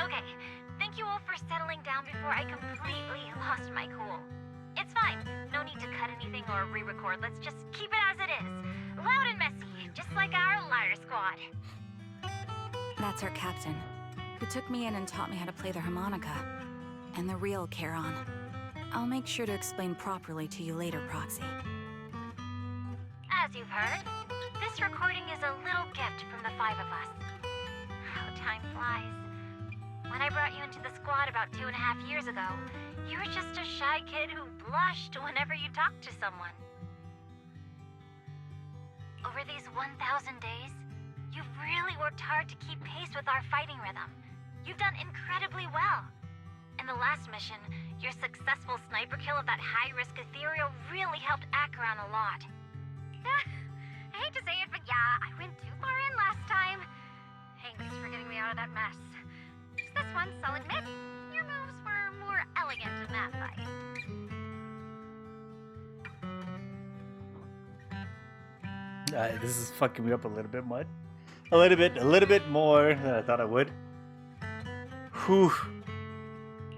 Okay, thank you all for settling down before I completely lost my cool. It's fine. No need to cut anything or re-record. Let's just keep it as it is. Loud and messy, just like our Liar Squad. That's our captain, who took me in and taught me how to play the harmonica. And the real Charon. I'll make sure to explain properly to you later, Proxy. As you've heard, this recording is a little gift from the 5 of us. How time flies. When I brought you into the squad about 2.5 years ago, you were just a shy kid who blushed whenever you talked to someone. Over these 1,000 days, you've really worked hard to keep pace with our fighting rhythm. You've done incredibly well. In the last mission, your successful sniper kill of that high-risk ethereal really helped Acheron a lot. I hate to say it, but yeah, I went too far in last time. Thanks for getting me out of that mess. Just this once, I'll admit, your moves were more elegant in that fight. This is fucking me up a little bit, Mud. A little bit more than I thought I would. Whew.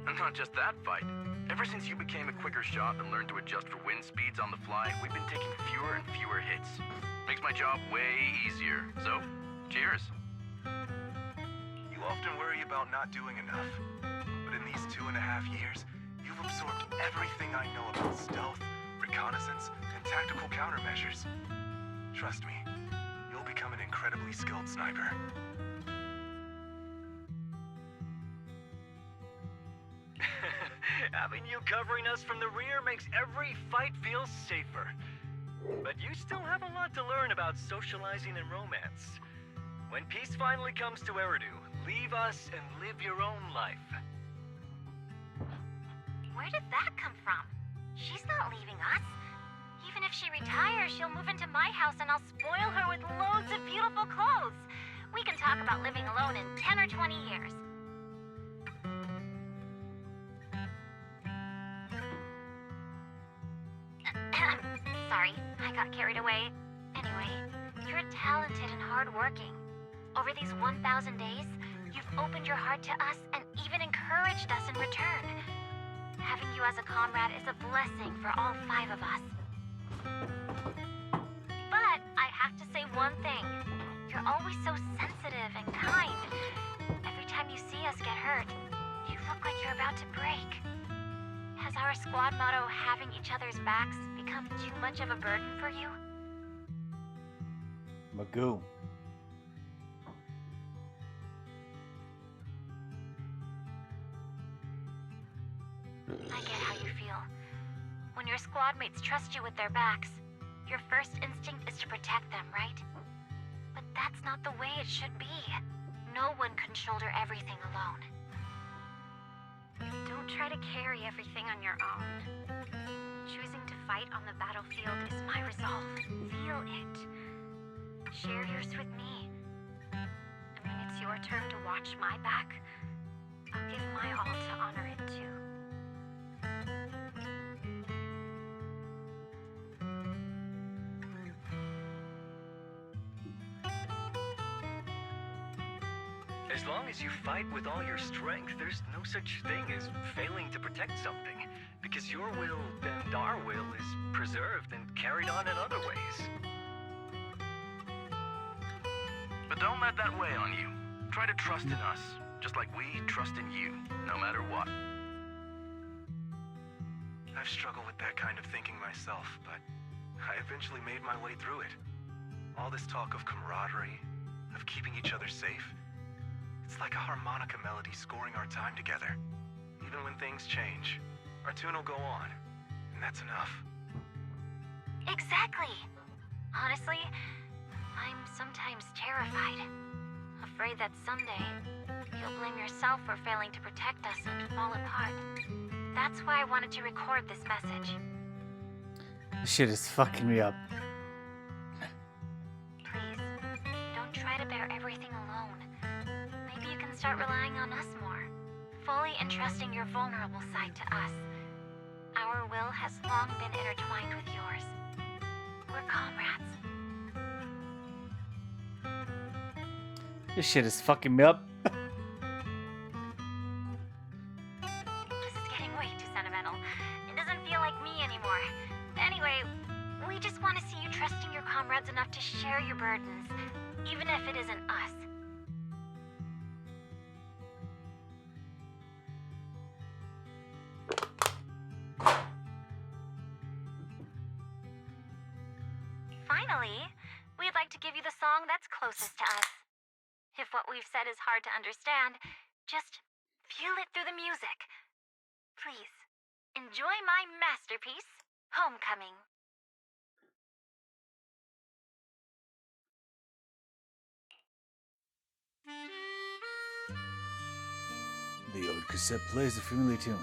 And not just that fight. Ever since you became a quicker shot and learned to adjust for wind speeds on the fly, we've been taking fewer and fewer hits. Makes my job way easier. So, cheers. You often worry about not doing enough. But in these 2.5 years, you've absorbed everything I know about stealth, reconnaissance, and tactical countermeasures. Trust me, you'll become an incredibly skilled sniper. Having you covering us from the rear makes every fight feel safer. But you still have a lot to learn about socializing and romance. When peace finally comes to Eridu, leave us and live your own life. Where did that come from? She's not leaving us. Even if she retired, After, she'll move into my house and I'll spoil her with loads of beautiful clothes. We can talk about living alone in 10 or 20 years. Sorry, I got carried away. Anyway, you're talented and hardworking. Over these 1,000 days, you've opened your heart to us and even encouraged us in return. Having you as a comrade is a blessing for all 5 of us. But I have to say one thing. You're always so sensitive and kind. Every time you see us get hurt, you look like you're about to break. Has our squad motto, having each other's backs, become too much of a burden for you? Magoo. I get how you feel. When your squad mates trust you with their backs, your first instinct is to protect them, right? But that's not the way it should be. No one can shoulder everything alone. Don't try to carry everything on your own. Choosing to fight on the battlefield is my resolve. Feel it. Share yours with me. And when it's your turn to watch my back, I'll give my all to honor it too. As long as you fight with all your strength, there's no such thing as failing to protect something. Because your will and our will is preserved and carried on in other ways. But don't let that weigh on you. Try to trust in us, just like we trust in you, no matter what. I've struggled with that kind of thinking myself, but I eventually made my way through it. All this talk of camaraderie, of keeping each other safe, it's like a harmonica melody scoring our time together. Even when things change, our tune will go on, and that's enough. Exactly. Honestly, I'm sometimes terrified. Afraid that someday, you'll blame yourself for failing to protect us and fall apart. That's why I wanted to record this message. This shit is fucking me up. Please, don't try to bear everything alone. Maybe you can start relying on us more, fully entrusting your vulnerable side to us. Our will has long been intertwined with yours. We're comrades. This shit is fucking me up. This is getting way too sentimental. It doesn't feel like me anymore. Anyway, we just want to see you trusting your comrades enough to share your burdens, even if it isn't us. Finally, we'd like to give you the song that's closest to us. If what we've said is hard to understand, just feel it through the music. Please, enjoy my masterpiece, Homecoming. The old cassette plays a familiar tune.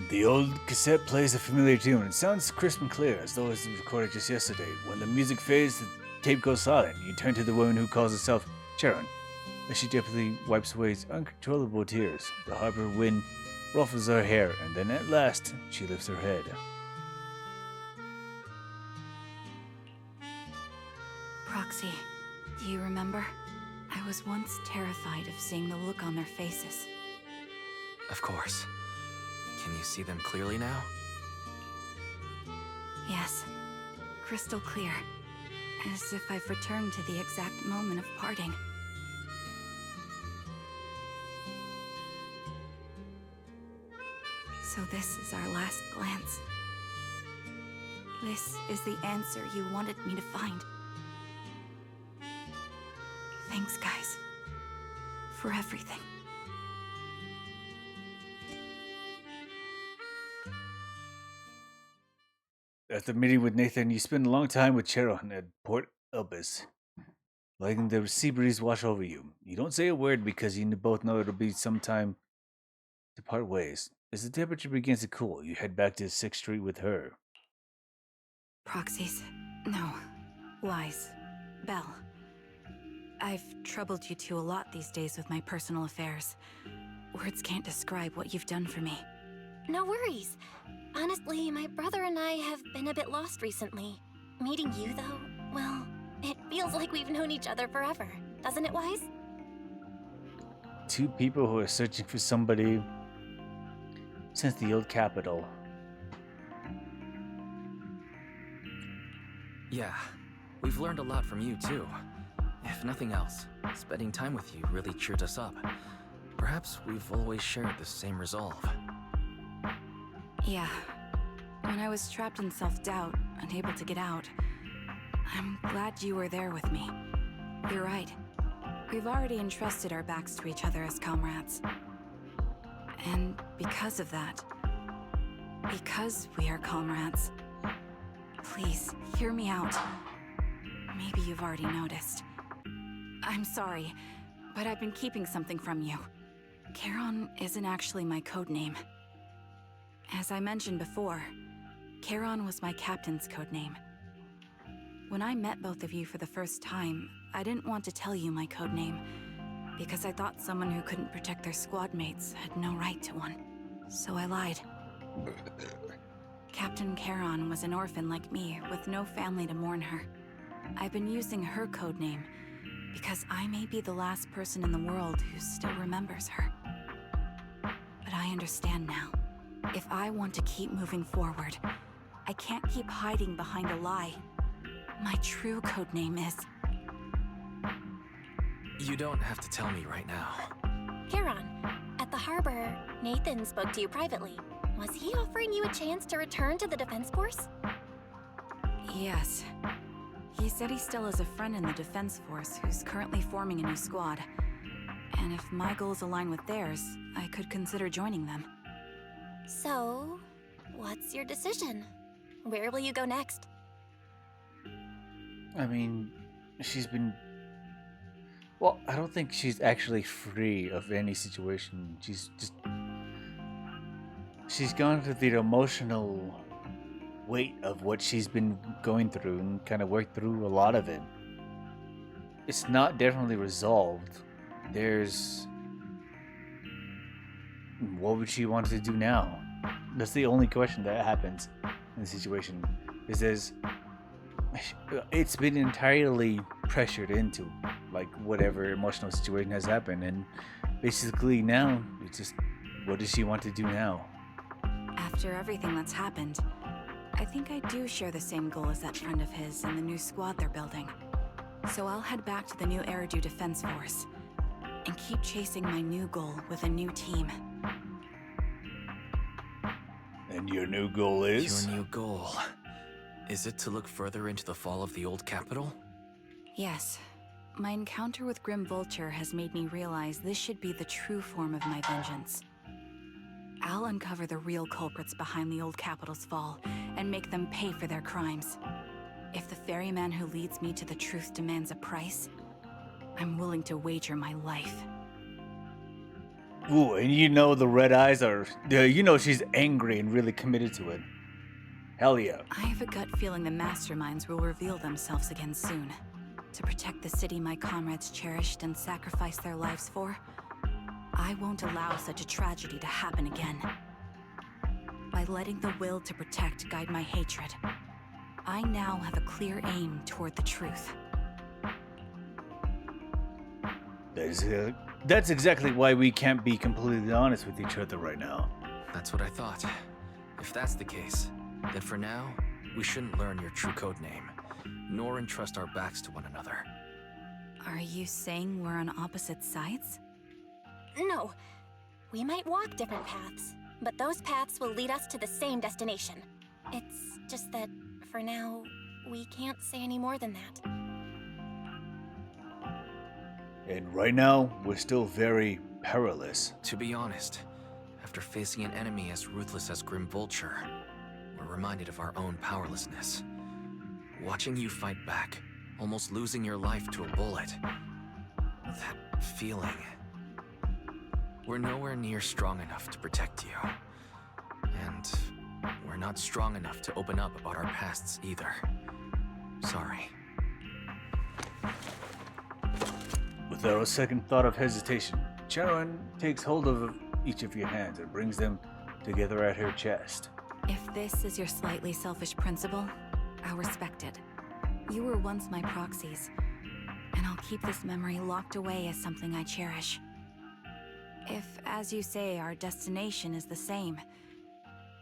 The old cassette plays a familiar tune. It sounds crisp and clear, as though it was recorded just yesterday. When the music fades, the tape goes silent. You turn to the woman who calls herself Sharon, as she deftly wipes away uncontrollable tears. The harbor wind ruffles her hair, and then at last she lifts her head. Proxy, do you remember? I was once terrified of seeing the look on their faces. Of course. Can you see them clearly now? Yes, crystal clear. As if I've returned to the exact moment of parting. So this is our last glance. This is the answer you wanted me to find. Thanks, guys. For everything. After meeting with Nathan, you spend a long time with Charon at Port Elpis, letting the sea breeze wash over you. You don't say a word because you both know it'll be some time to part ways. As the temperature begins to cool, you head back to 6th Street with her. Proxies? No. Lies. Belle. I've troubled you two a lot these days with my personal affairs. Words can't describe what you've done for me. No worries. Honestly, my brother and I have been a bit lost recently. Meeting you, though, well, it feels like we've known each other forever. Doesn't it, Wise? Two people who are searching for somebody since the old capital. Yeah, we've learned a lot from you too. If nothing else, spending time with you really cheered us up. Perhaps we've always shared the same resolve. Yeah. When I was trapped in self-doubt, unable to get out, I'm glad you were there with me. You're right. We've already entrusted our backs to each other as comrades. And because of that, because we are comrades, please, hear me out. Maybe you've already noticed. I'm sorry, but I've been keeping something from you. Charon isn't actually my code name. As I mentioned before, Charon was my captain's code name. When I met both of you for the first time, I didn't want to tell you my code name, because I thought someone who couldn't protect their squad mates had no right to one. So I lied. Captain Charon was an orphan like me, with no family to mourn her. I've been using her code name, because I may be the last person in the world who still remembers her. But I understand now. If I want to keep moving forward, I can't keep hiding behind a lie. My true codename is... You don't have to tell me right now. Charon, at the harbor, Nathan spoke to you privately. Was he offering you a chance to return to the Defense Force? Yes. He said he still has a friend in the Defense Force who's currently forming a new squad. And if my goals align with theirs, I could consider joining them. So, what's your decision? Where will you go next? I mean, she's been... Well, I don't think she's actually free of any situation. She's just... She's gone through the emotional weight of what she's been going through and kind of worked through a lot of it. It's not definitely resolved. There's... What would she want to do now? That's the only question that happens in the situation. It's been entirely pressured into, like, whatever emotional situation has happened, and basically now it's just, what does she want to do now? After everything that's happened, I think I do share the same goal as that friend of his and the new squad they're building. So I'll head back to the new Eridu Defense Force and keep chasing my new goal with a new team. And your new goal is? Your new goal. Is it to look further into the fall of the old capital? Yes. My encounter with Grim Vulture has made me realize this should be the true form of my vengeance. I'll uncover the real culprits behind the old capital's fall and make them pay for their crimes. If the ferryman who leads me to the truth demands a price, I'm willing to wager my life. Ooh, and you know the red eyes are... You know she's angry and really committed to it. Hell yeah. I have a gut feeling the masterminds will reveal themselves again soon. To protect the city my comrades cherished and sacrificed their lives for, I won't allow such a tragedy to happen again. By letting the will to protect guide my hatred, I now have a clear aim toward the truth. That's exactly why we can't be completely honest with each other right now. That's what I thought. If that's the case, then for now, we shouldn't learn your true code name, nor entrust our backs to one another. Are you saying we're on opposite sides? No. We might walk different paths, but those paths will lead us to the same destination. It's just that, for now, we can't say any more than that. And right now, we're still very perilous. To be honest, after facing an enemy as ruthless as Grim Vulture, we're reminded of our own powerlessness. Watching you fight back, almost losing your life to a bullet. That feeling. We're nowhere near strong enough to protect you. And we're not strong enough to open up about our pasts either. Sorry. Without a second thought of hesitation, Charon takes hold of each of your hands and brings them together at her chest. If this is your slightly selfish principle, I'll respect it. You were once my proxies, and I'll keep this memory locked away as something I cherish. If, as you say, our destination is the same,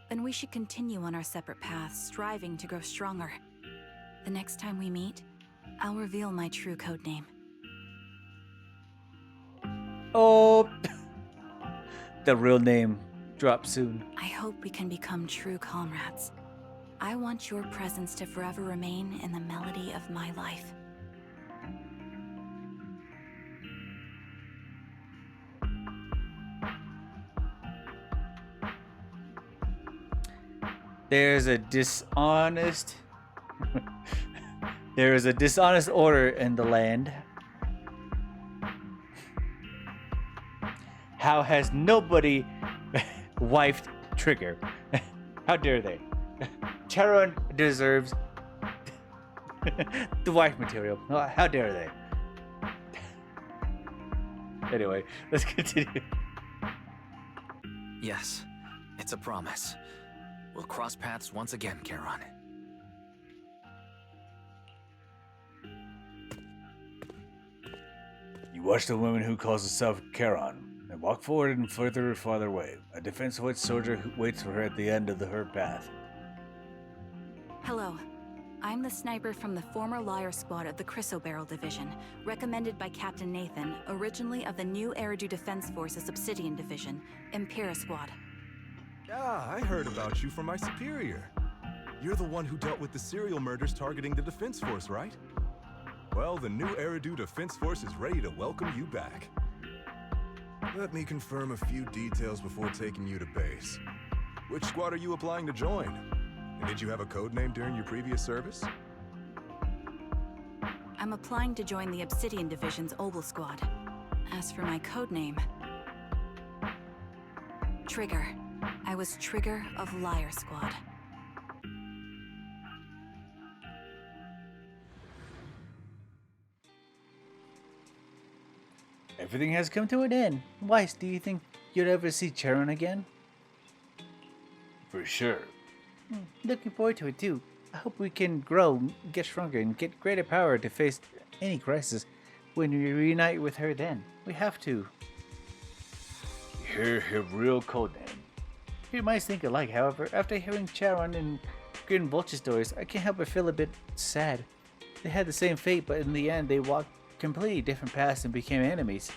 then we should continue on our separate paths, striving to grow stronger. The next time we meet, I'll reveal my true codename. Oh, the real name drops soon. I hope we can become true comrades. I want your presence to forever remain in the melody of my life. There's a dishonest there is a dishonest order in the land. How has nobody wifed Trigger? How dare they? Charon deserves the wife material. How dare they? Anyway, let's continue. Yes, it's a promise. We'll cross paths once again, Charon. You watch the woman who calls herself Charon and walk forward and farther away. A defense-white soldier who waits for her at the end of her path. Hello. I'm the sniper from the former Liar Squad of the Chrysoberyl Division, recommended by Captain Nathan, originally of the new Eridu Defense Forces Obsidian Division, Impera Squad. Ah, I heard about you from my superior. You're the one who dealt with the serial murders targeting the Defense Force, right? Well, the new Eridu Defense Force is ready to welcome you back. Let me confirm a few details before taking you to base. Which squad are you applying to join? And did you have a code name during your previous service? I'm applying to join the Obsidian Division's Obel Squad. As for my codename... Trigger. I was Trigger of Liar Squad. Everything has come to an end. Weiss, do you think you'll ever see Charon again? For sure. Looking forward to it too. I hope we can grow, get stronger, and get greater power to face any crisis when we reunite with her then. We have to. Hear her real codename. We might think alike, however. After hearing Charon and Grim Vulture stories, I can't help but feel a bit sad. They had the same fate, but in the end they walked completely different paths and became enemies.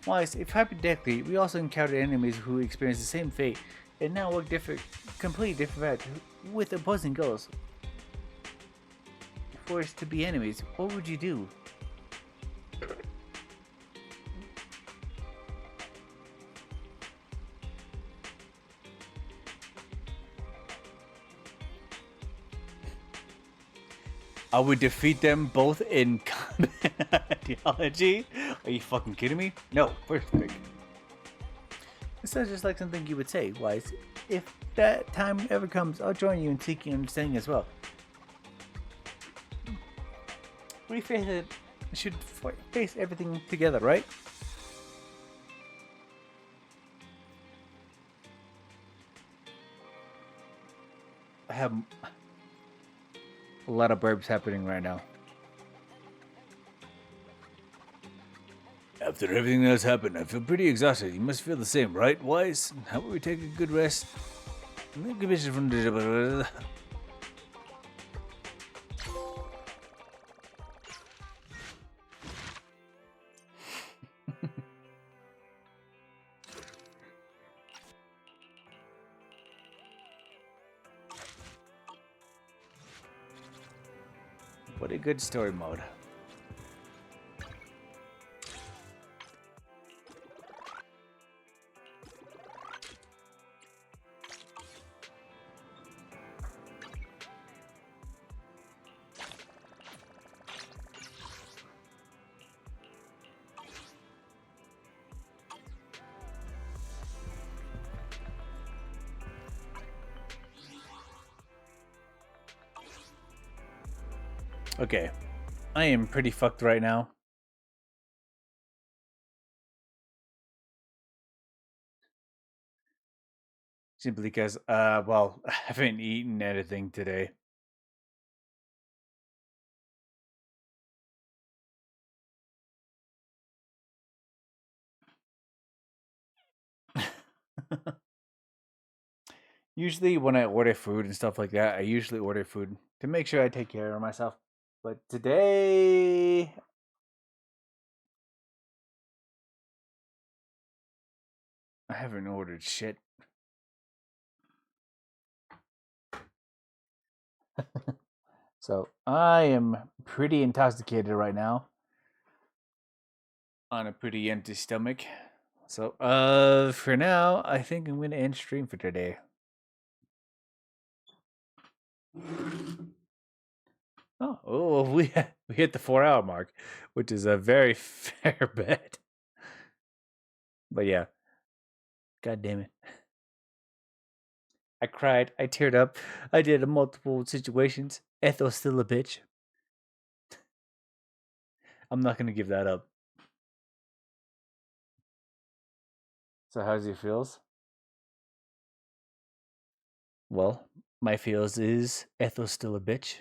Wise, if hypothetically we also encountered enemies who experienced the same fate and now work completely different paths with opposing goals, forced to be enemies, what would you do? I would defeat them both in combat ideology. Are you fucking kidding me? No, first pick. It sounds just like something you would say, Wise. If that time ever comes, I'll join you in seeking understanding as well. We should face everything together, right? I have a lot of burps happening right now. After everything that's happened, I feel pretty exhausted. You must feel the same, right, Wise? How about we take a good rest? From the... What a good story mode. Okay, I am pretty fucked right now. Simply because, well, I haven't eaten anything today. Usually when I order food and stuff like that, I usually order food to make sure I take care of myself. But today, I haven't ordered shit. So I am pretty intoxicated right now on a pretty empty stomach. So for now, I think I'm gonna end stream for today. Oh, we hit the 4 hour mark, which is a very fair bet. But yeah, god damn it. I cried, I teared up, I did multiple situations. Ethel's still a bitch. I'm not gonna give that up. So how's your feels? Well, my feels is Ethel's still a bitch.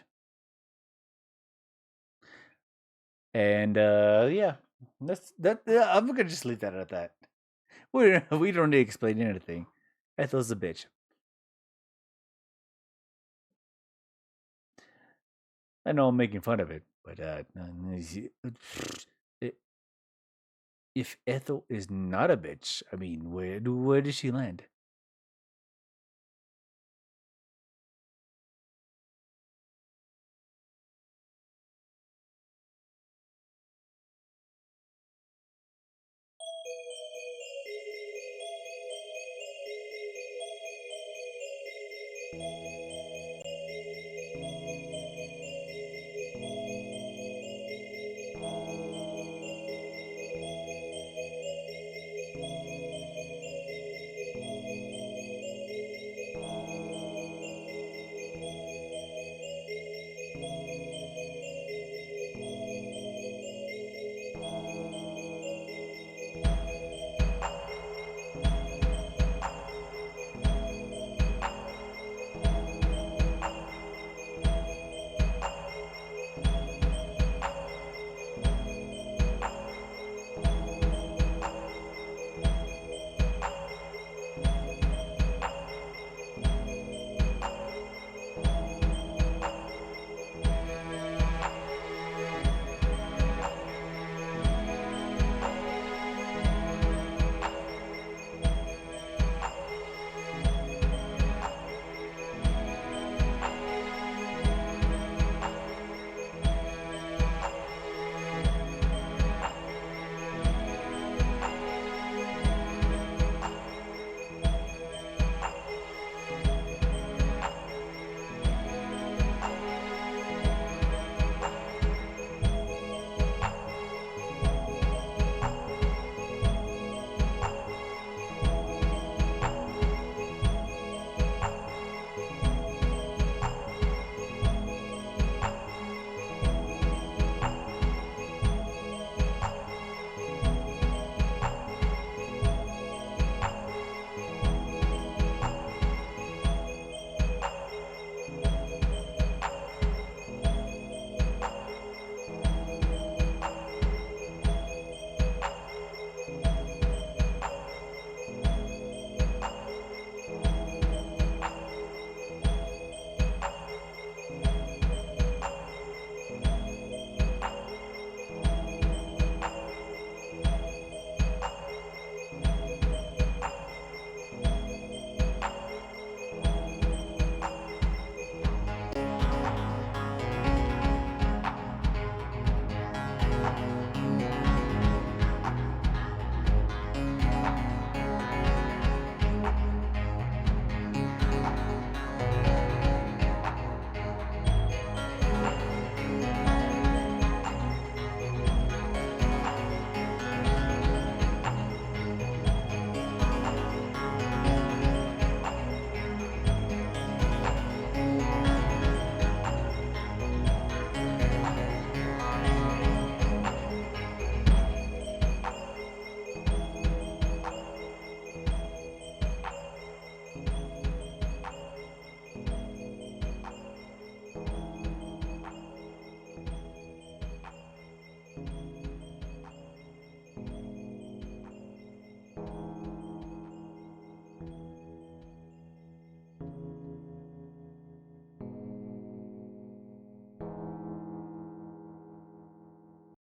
And yeah, I'm gonna just leave that at that. We don't need to explain anything. Ethel's a bitch. I know I'm making fun of it, but if Ethel is not a bitch, I mean, where does she land?